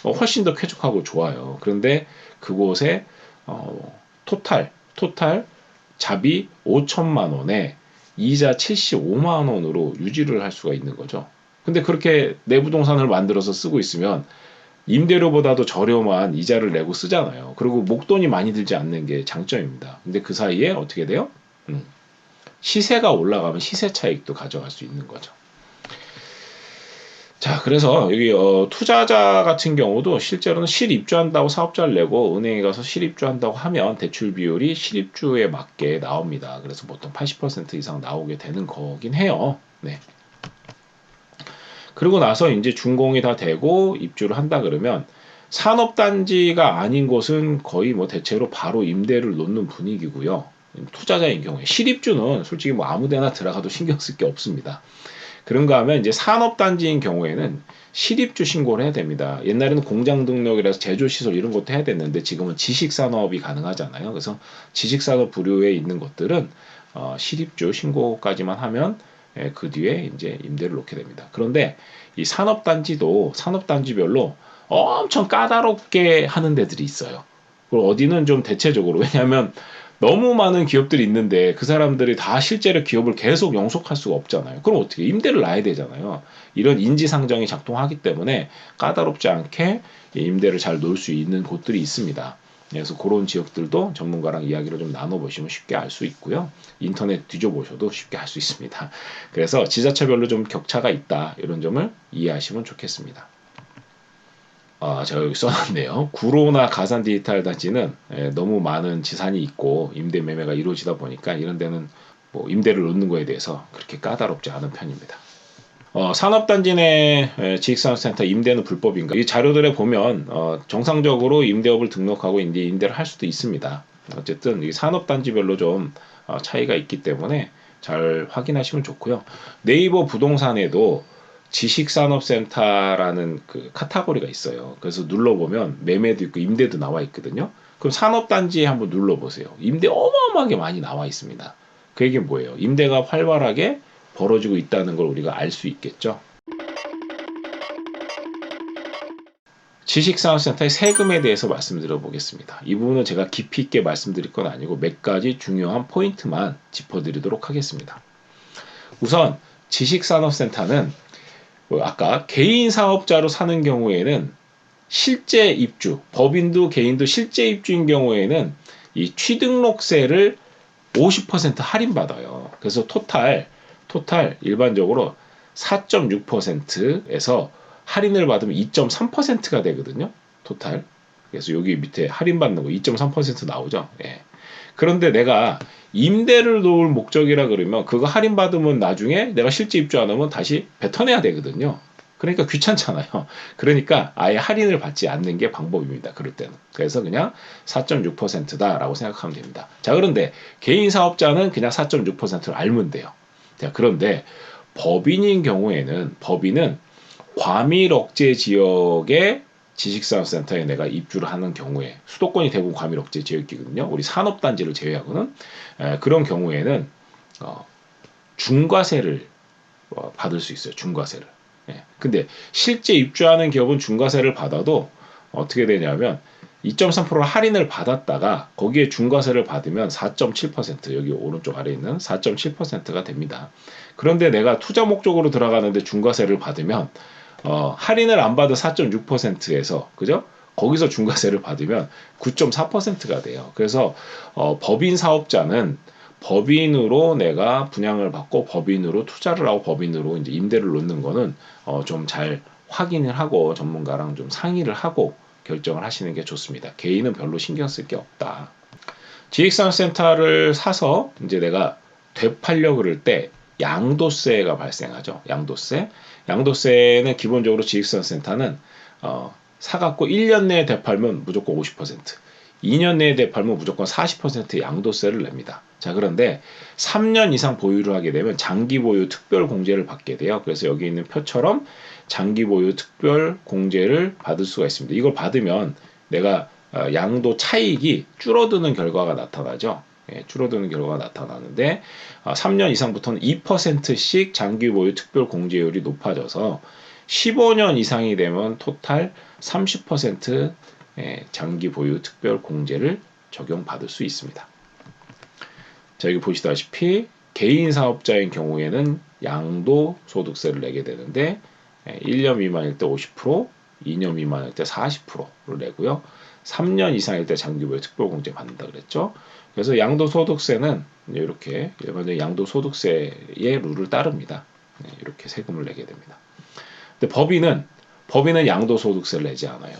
훨씬 더 쾌적하고 좋아요. 그런데 그곳에 토탈 잡이 5천만 원에 이자 75만 원으로 유지를 할 수가 있는 거죠. 근데 그렇게 내부동산을 만들어서 쓰고 있으면 임대료보다도 저렴한 이자를 내고 쓰잖아요. 그리고 목돈이 많이 들지 않는 게 장점입니다. 근데 그 사이에 어떻게 돼요? 시세가 올라가면 시세 차익도 가져갈 수 있는 거죠. 자, 그래서 여기 투자자 같은 경우도 실제로는 실입주한다고 사업자를 내고 은행에 가서 실입주한다고 하면 대출 비율이 실입주에 맞게 나옵니다. 그래서 보통 80% 이상 나오게 되는 거긴 해요. 네. 그리고 나서 이제 준공이 다 되고 입주를 한다 그러면 산업단지가 아닌 곳은 거의 뭐 대체로 바로 임대를 놓는 분위기고요. 투자자인 경우에 실입주는 솔직히 뭐 아무데나 들어가도 신경 쓸 게 없습니다. 그런가 하면 이제 산업단지인 경우에는 실입주 신고를 해야 됩니다. 옛날에는 공장 등록이라서 제조시설 이런 것도 해야 됐는데 지금은 지식산업이 가능하잖아요. 그래서 지식산업 부류에 있는 것들은 실입주 신고까지만 하면 그 뒤에 이제 임대를 놓게 됩니다. 그런데 이 산업단지도 산업단지별로 엄청 까다롭게 하는 데들이 있어요. 그리고 어디는 좀 대체적으로 왜냐하면 너무 많은 기업들이 있는데 그 사람들이 다 실제로 기업을 계속 영속할 수가 없잖아요. 그럼 어떻게 임대를 놔야 되잖아요. 이런 인지상정이 작동하기 때문에 까다롭지 않게 임대를 잘 놓을 수 있는 곳들이 있습니다. 그래서 그런 지역들도 전문가랑 이야기를 좀 나눠보시면 쉽게 알 수 있고요. 인터넷 뒤져보셔도 쉽게 알 수 있습니다. 그래서 지자체별로 좀 격차가 있다. 이런 점을 이해하시면 좋겠습니다. 제가 여기 써놨네요. 구로나 가산 디지털 단지는 너무 많은 지산이 있고 임대 매매가 이루어지다 보니까 이런 데는 뭐 임대를 놓는 거에 대해서 그렇게 까다롭지 않은 편입니다. 산업단지 내 지식산업센터 임대는 불법인가? 이 자료들에 보면 정상적으로 임대업을 등록하고 이제 임대를 할 수도 있습니다. 어쨌든 이 산업단지별로 좀 차이가 있기 때문에 잘 확인하시면 좋고요. 네이버 부동산에도 지식산업센터라는 그 카테고리가 있어요. 그래서 눌러보면 매매도 있고 임대도 나와 있거든요. 그럼 산업단지에 한번 눌러보세요. 임대 어마어마하게 많이 나와 있습니다. 그 얘기는 뭐예요? 임대가 활발하게 벌어지고 있다는 걸 우리가 알 수 있겠죠. 지식산업센터의 세금에 대해서 말씀드려 보겠습니다. 이 부분은 제가 깊이 있게 말씀드릴 건 아니고 몇 가지 중요한 포인트만 짚어드리도록 하겠습니다. 우선 지식산업센터는 아까 개인 사업자로 사는 경우에는 실제 입주, 법인도 개인도 실제 입주인 경우에는 이 취등록세를 50% 할인받아요. 그래서 토탈 일반적으로 4.6%에서 할인을 받으면 2.3%가 되거든요. 토탈. 그래서 여기 밑에 할인받는 거 2.3% 나오죠. 예. 그런데 내가 임대를 놓을 목적이라 그러면 그거 할인받으면 나중에 내가 실제 입주 안 하면 다시 뱉어내야 되거든요. 그러니까 귀찮잖아요. 그러니까 아예 할인을 받지 않는 게 방법입니다. 그럴 때는. 그래서 그냥 4.6%다라고 생각하면 됩니다. 자, 그런데 개인 사업자는 그냥 4.6%를 알면 돼요. 자, 그런데 법인인 경우에는 법인은 과밀 억제 지역의 지식산업센터에 내가 입주를 하는 경우에 수도권이 대부분 과밀 억제 지역이거든요. 우리 산업단지를 제외하고는 그런 경우에는 중과세를 받을 수 있어요. 중과세를. 예. 근데 실제 입주하는 기업은 중과세를 받아도 어떻게 되냐면 2.3% 할인을 받았다가 거기에 중과세를 받으면 4.7% 여기 오른쪽 아래에 있는 4.7%가 됩니다. 그런데 내가 투자 목적으로 들어가는데 중과세를 받으면 할인을 안 받은 4.6%에서 그죠? 거기서 중과세를 받으면 9.4%가 돼요. 그래서 법인 사업자는 법인으로 내가 분양을 받고 법인으로 투자를 하고 법인으로 이제 임대를 놓는 거는 좀 잘 확인을 하고 전문가랑 좀 상의를 하고 결정을 하시는 게 좋습니다. 개인은 별로 신경 쓸 게 없다. 지식산업센터를 사서 이제 내가 되팔려 그럴 때 양도세가 발생하죠. 양도세는 기본적으로 지식산업센터는 사갖고 1년 내에 되팔면 무조건 50%, 2년 내에 되팔면 무조건 40% 양도세를 냅니다. 자, 그런데 3년 이상 보유를 하게 되면 장기 보유 특별 공제를 받게 돼요. 그래서 여기 있는 표처럼 장기 보유 특별 공제를 받을 수가 있습니다. 이걸 받으면 내가 양도 차익이 줄어드는 결과가 나타나죠. 예, 줄어드는 결과가 나타나는데 3년 이상부터는 2%씩 장기 보유 특별 공제율이 높아져서 15년 이상이 되면 토탈 30% 장기 보유 특별 공제를 적용받을 수 있습니다. 자, 여기 보시다시피 개인 사업자인 경우에는 양도소득세를 내게 되는데 1년 미만일 때 50%, 2년 미만일 때 40%를 내고요. 3년 이상일 때 장기보유 특별공제 받는다 그랬죠. 그래서 양도소득세는 이렇게 일반적인 양도소득세의 룰을 따릅니다. 이렇게 세금을 내게 됩니다. 근데 법인은 양도소득세를 내지 않아요.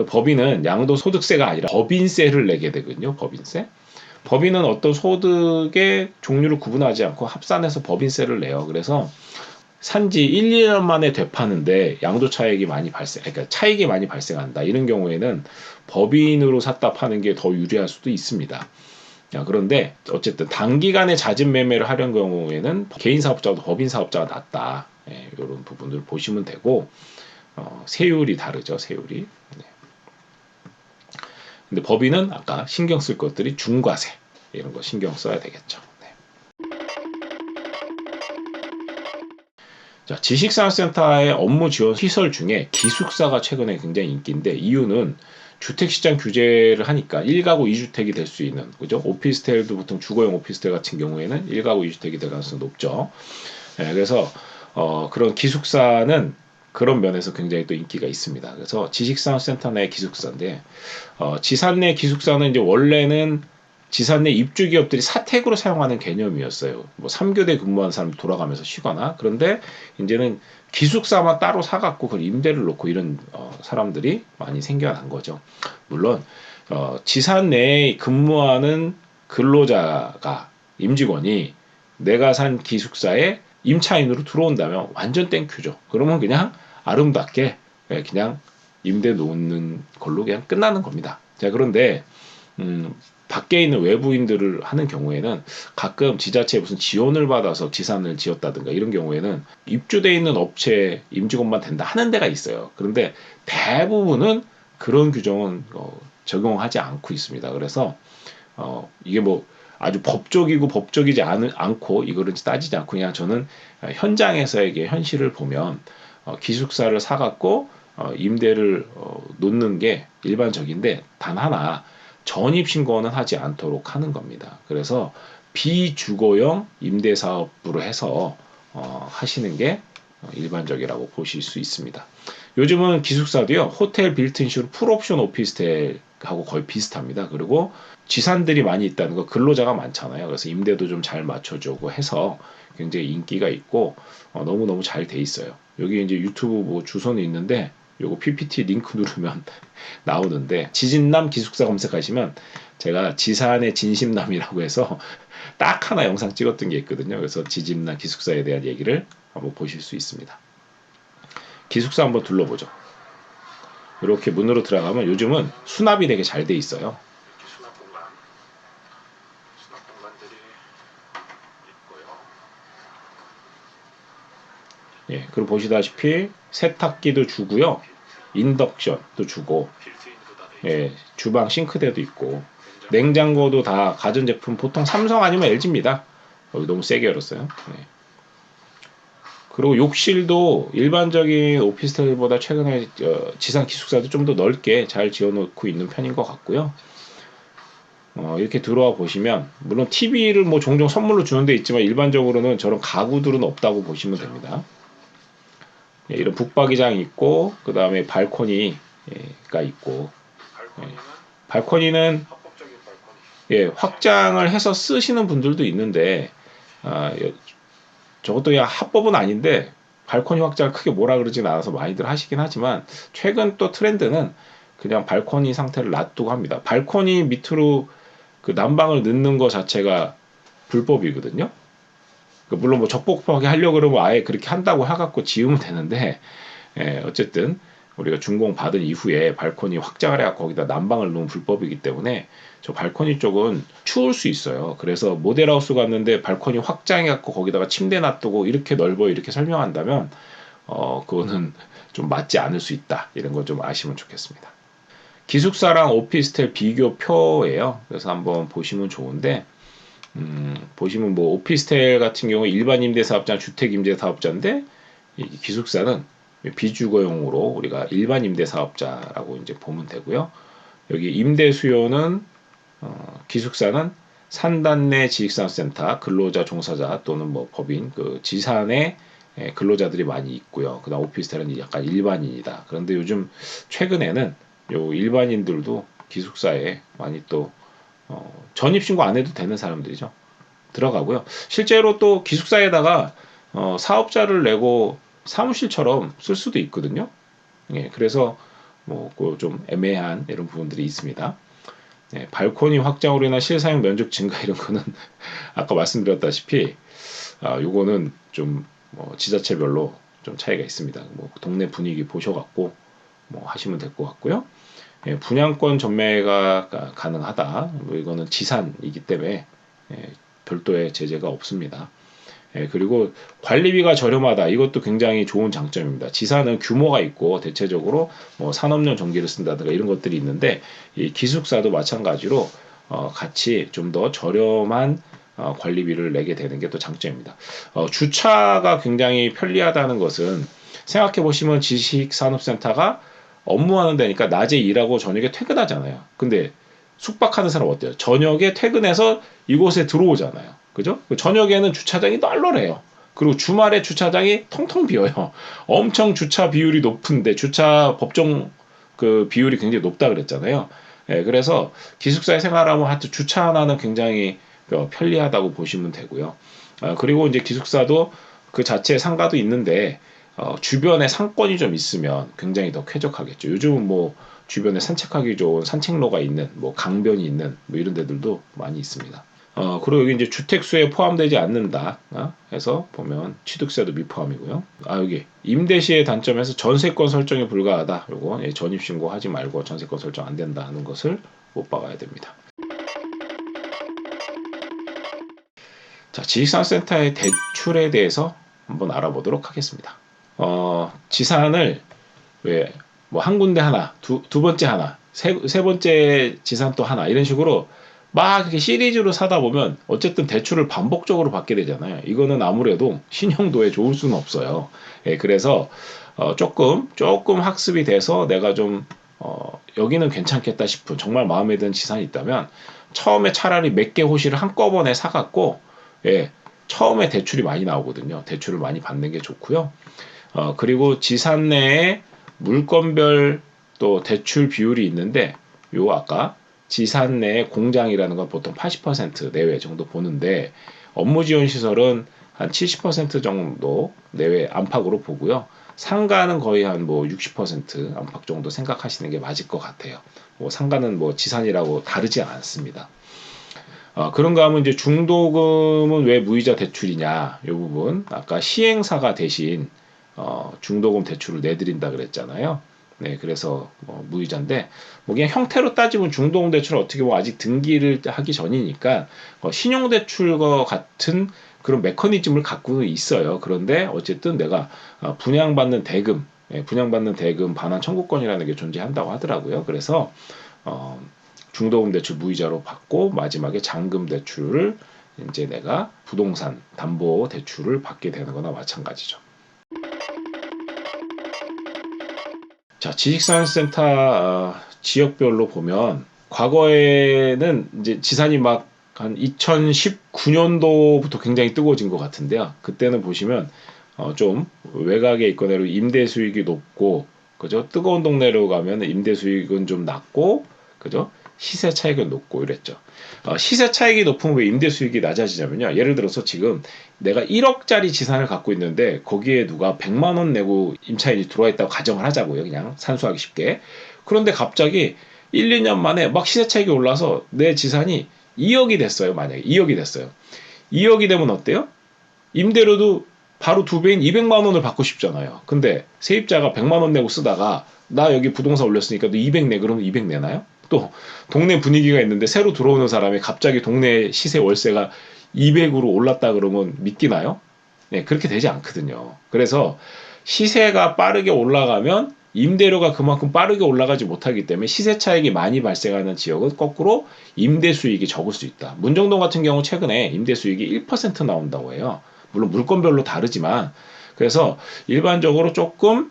법인은 양도소득세가 아니라 법인세를 내게 되거든요. 법인세. 법인은 어떤 소득의 종류를 구분하지 않고 합산해서 법인세를 내요. 그래서 산지 1, 2년 만에 되파는데 양도 차익이 많이 그러니까 차익이 많이 발생한다. 이런 경우에는 법인으로 샀다 파는 게 더 유리할 수도 있습니다. 그런데 어쨌든 단기간에 잦은 매매를 하려는 경우에는 개인 사업자보다 법인 사업자가 낫다. 이런 부분을 보시면 되고, 세율이 다르죠. 세율이. 네. 근데 법인은 아까 신경 쓸 것들이 중과세 이런 거 신경 써야 되겠죠. 네. 자, 지식산업센터의 업무 지원 시설 중에 기숙사가 최근에 굉장히 인기인데 이유는 주택시장 규제를 하니까 1가구 2주택이 될 수 있는 그죠? 오피스텔도 보통 주거용 오피스텔 같은 경우에는 1가구 2주택이 될 가능성이 높죠. 그래서 그런 기숙사는 그런 면에서 굉장히 또 인기가 있습니다. 그래서 지식산업센터 내 기숙사인데 지산 내 기숙사는 이제 원래는 지산 내 입주 기업들이 사택으로 사용하는 개념이었어요. 뭐 3교대 근무한 사람 돌아가면서 쉬거나 그런데 이제는 기숙사만 따로 사갖고 그 임대를 놓고 이런 사람들이 많이 생겨난 거죠. 물론 지산 내에 근무하는 근로자가 임직원이 내가 산 기숙사에 임차인으로 들어온다면 완전 땡큐죠. 그러면 그냥 아름답게 그냥 임대 놓는 걸로 그냥 끝나는 겁니다. 자, 그런데 밖에 있는 외부인들을 하는 경우에는 가끔 지자체에 무슨 지원을 받아서 지산을 지었다든가 이런 경우에는 입주돼 있는 업체 임직원만 된다 하는 데가 있어요. 그런데 대부분은 그런 규정은 적용하지 않고 있습니다. 그래서 이게 뭐 아주 법적이고 법적이지 않고 이거를 따지지 않고 그냥 저는 현장에서의 현실을 보면 기숙사를 사갖고 임대를 놓는 게 일반적인데 단 하나 전입신고는 하지 않도록 하는 겁니다. 그래서 비주거용 임대사업으로 해서 하시는 게 일반적이라고 보실 수 있습니다. 요즘은 기숙사도요 호텔 빌트인식으로 풀옵션 오피스텔하고 거의 비슷합니다. 그리고 지산들이 많이 있다는 거 근로자가 많잖아요. 그래서 임대도 좀 잘 맞춰주고 해서 굉장히 인기가 있고 너무너무 잘 돼 있어요. 여기 이제 유튜브 뭐 주소는 있는데 요거 PPT 링크 누르면 나오는데 지진남 기숙사 검색하시면 제가 지산의 진심남이라고 해서 딱 하나 영상 찍었던 게 있거든요. 그래서 지진남 기숙사에 대한 얘기를 한번 보실 수 있습니다. 기숙사 한번 둘러보죠. 이렇게 문으로 들어가면 요즘은 수납이 되게 잘 돼 있어요. 예, 그리고 보시다시피 세탁기도 주고요. 인덕션도 주고, 예, 주방 싱크대도 있고, 냉장고도 다 가전제품 보통 삼성 아니면 LG입니다. 너무 세게 열었어요. 네. 그리고 욕실도 일반적인 오피스텔보다 최근에 지상 기숙사도 좀 더 넓게 잘 지어놓고 있는 편인 것 같고요. 이렇게 들어와 보시면 물론 TV를 뭐 종종 선물로 주는 데 있지만 일반적으로는 저런 가구들은 없다고 보시면 됩니다. 예, 이런 북박이장이 있고 그 다음에 발코니가 있고 발코니는 예, 확장을 해서 쓰시는 분들도 있는데 저것도 그냥 합법은 아닌데 발코니 확장을 크게 뭐라 그러진 않아서 많이들 하시긴 하지만 최근 또 트렌드는 그냥 발코니 상태를 놔두고 합니다. 발코니 밑으로 그 난방을 넣는 것 자체가 불법이거든요. 물론 뭐 적법하게 하려고 그러면 아예 그렇게 한다고 해갖고 지으면 되는데 어쨌든 우리가 준공 받은 이후에 발코니 확장을 해갖고 거기다 난방을 넣으면 불법이기 때문에 저 발코니 쪽은 추울 수 있어요. 그래서 모델하우스 갔는데 발코니 확장해갖고 거기다가 침대 놔두고 이렇게 넓어 이렇게 설명한다면 그거는 좀 맞지 않을 수 있다. 이런 거 좀 아시면 좋겠습니다. 기숙사랑 오피스텔 비교표예요. 그래서 한번 보시면 좋은데 보시면 뭐 오피스텔 같은 경우 일반 임대사업자는 주택 임대사업자인데 이 기숙사는 비주거용으로 우리가 일반 임대사업자라고 이제 보면 되고요. 여기 임대 수요는 기숙사는 산단 내 지식산업센터 근로자 종사자 또는 뭐 법인 그 지산의 근로자들이 많이 있고요. 그다음 오피스텔은 약간 일반인이다. 그런데 요즘 최근에는 요 일반인들도 기숙사에 많이 또 전입신고 안 해도 되는 사람들이죠. 들어가고요. 실제로 또 기숙사에다가 사업자를 내고 사무실처럼 쓸 수도 있거든요. 예, 그래서 뭐 좀 애매한 이런 부분들이 있습니다. 예, 발코니 확장으로 인한 실사용 면적 증가 이런 거는 아까 말씀드렸다시피 요거는 좀 지자체별로 좀 차이가 있습니다. 뭐 동네 분위기 보셔갖고 뭐 하시면 될 것 같고요. 예, 분양권 전매가 가능하다. 뭐 이거는 지산이기 때문에 별도의 제재가 없습니다. 예, 그리고 관리비가 저렴하다. 이것도 굉장히 좋은 장점입니다. 지사는 규모가 있고 대체적으로 뭐 산업용 전기를 쓴다든가 이런 것들이 있는데 이 기숙사도 마찬가지로 같이 좀 더 저렴한 관리비를 내게 되는 게 또 장점입니다. 주차가 굉장히 편리하다는 것은 생각해 보시면 지식산업센터가 업무하는 데니까 낮에 일하고 저녁에 퇴근하잖아요. 근데 숙박하는 사람 어때요? 저녁에 퇴근해서 이곳에 들어오잖아요. 그죠? 저녁에는 주차장이 널널해요. 그리고 주말에 주차장이 텅텅 비어요. 엄청 주차 비율이 높은데 주차 법정 그 비율이 굉장히 높다 그랬잖아요. 예, 그래서 기숙사에 생활하면 하여튼 주차 하나는 굉장히 편리하다고 보시면 되고요. 그리고 이제 기숙사도 그 자체에 상가도 있는데 주변에 상권이 좀 있으면 굉장히 더 쾌적하겠죠. 요즘은 뭐 주변에 산책하기 좋은 산책로가 있는 뭐 강변이 있는 뭐 이런 데들도 많이 있습니다. 그리고 여기 이제 주택수에 포함되지 않는다. 해서 보면 취득세도 미포함이고요. 여기 임대 시의 단점에서 전세권 설정이 불가하다. 요거 전입신고 하지 말고 전세권 설정 안 된다 하는 것을 못 박아야 됩니다. 자, 지식산업센터의 대출에 대해서 한번 알아보도록 하겠습니다. 지산을 왜 뭐 한 군데 하나, 두 번째 하나, 세 번째 지산 또 하나 이런 식으로 막 이렇게 시리즈로 사다 보면 어쨌든 대출을 반복적으로 받게 되잖아요. 이거는 아무래도 신용도에 좋을 수는 없어요. 예, 그래서 조금 학습이 돼서 내가 좀 여기는 괜찮겠다 싶은 정말 마음에 드는 지산이 있다면 처음에 차라리 몇 개 호실을 한꺼번에 사갖고 예, 처음에 대출이 많이 나오거든요. 대출을 많이 받는 게 좋고요. 그리고 지산 내에 물건별 또 대출 비율이 있는데 요 아까 지산 내 공장이라는 건 보통 80% 내외 정도 보는데 업무 지원 시설은 한 70% 정도 내외 안팎으로 보고요. 상가는 거의 한 뭐 60% 안팎 정도 생각하시는 게 맞을 것 같아요. 뭐 상가는 뭐 지산이라고 다르지 않습니다. 그런가 하면 이제 중도금은 왜 무이자 대출이냐? 이 부분 아까 시행사가 대신 중도금 대출을 내드린다 그랬잖아요. 네, 그래서 무이자인데 뭐 그냥 형태로 따지면 중도금 대출은 어떻게 뭐 아직 등기를 하기 전이니까 신용대출과 같은 그런 메커니즘을 갖고 있어요. 그런데 어쨌든 내가 분양받는 대금, 분양받는 대금 반환 청구권이라는 게 존재한다고 하더라고요. 그래서 중도금 대출 무이자로 받고 마지막에 잔금 대출을 이제 내가 부동산 담보 대출을 받게 되는 거나 마찬가지죠. 자, 지식산업센터 지역별로 보면 과거에는 이제 지산이 막 한 2019년도부터 굉장히 뜨거워진 것 같은데요. 그때는 보시면 좀 외곽에 있거나 임대 수익이 높고 그죠? 뜨거운 동네로 가면 임대 수익은 좀 낮고 그죠? 시세 차익은 높고 이랬죠. 시세 차익이 높으면 왜 임대 수익이 낮아지냐면요. 예를 들어서 지금 내가 1억짜리 지산을 갖고 있는데 거기에 누가 100만 원 내고 임차인이 들어와 있다고 가정을 하자고요. 그냥 산수하기 쉽게. 그런데 갑자기 1, 2년 만에 막 시세 차익이 올라서 내 지산이 2억이 됐어요. 만약에 2억이 됐어요. 2억이 되면 어때요? 임대료도 바로 두 배인 200만 원을 받고 싶잖아요. 근데 세입자가 100만 원 내고 쓰다가 나 여기 부동산 올렸으니까 너 200 내. 그러면 200 내나요? 또 동네 분위기가 있는데 새로 들어오는 사람이 갑자기 동네 시세 월세가 200으로 올랐다 그러면 믿기나요? 네, 그렇게 되지 않거든요. 그래서 시세가 빠르게 올라가면 임대료가 그만큼 빠르게 올라가지 못하기 때문에 시세 차익이 많이 발생하는 지역은 거꾸로 임대 수익이 적을 수 있다. 문정동 같은 경우 최근에 임대 수익이 1% 나온다고 해요. 물론 물건별로 다르지만 그래서 일반적으로 조금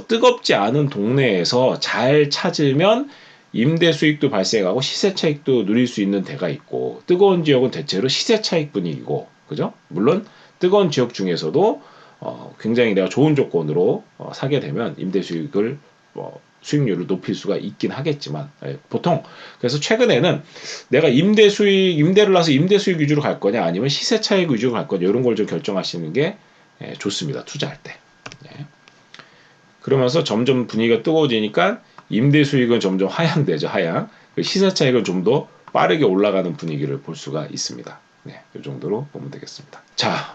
뜨겁지 않은 동네에서 잘 찾으면 임대 수익도 발생하고 시세 차익도 누릴 수 있는 데가 있고 뜨거운 지역은 대체로 시세 차익 분위기고 그죠? 물론 뜨거운 지역 중에서도 굉장히 내가 좋은 조건으로 사게 되면 임대 수익을 수익률을 높일 수가 있긴 하겠지만 보통 그래서 최근에는 내가 임대를 나서 임대 수익 위주로 갈 거냐 아니면 시세 차익 위주로 갈 거냐 이런 걸 좀 결정하시는 게 좋습니다. 투자할 때. 그러면서 점점 분위기가 뜨거워지니까 임대 수익은 점점 하향되죠. 하향. 시세 차익은 좀 더 빠르게 올라가는 분위기를 볼 수가 있습니다. 네, 이 정도로 보면 되겠습니다. 자,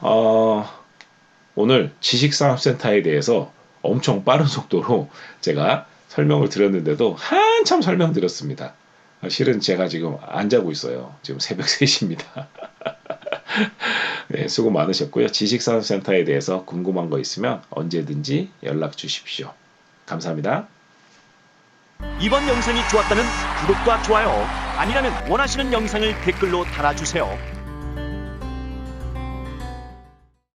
오늘 지식산업센터에 대해서 엄청 빠른 속도로 제가 설명을 드렸는데도 한참 설명드렸습니다. 실은 제가 지금 안 자고 있어요. 지금 새벽 3시입니다. 네, 수고 많으셨고요. 지식산업센터에 대해서 궁금한 거 있으면 언제든지 연락 주십시오. 감사합니다.
이번 영상이 좋았다면 구독과 좋아요, 아니라면 원하시는 영상을 댓글로 달아주세요.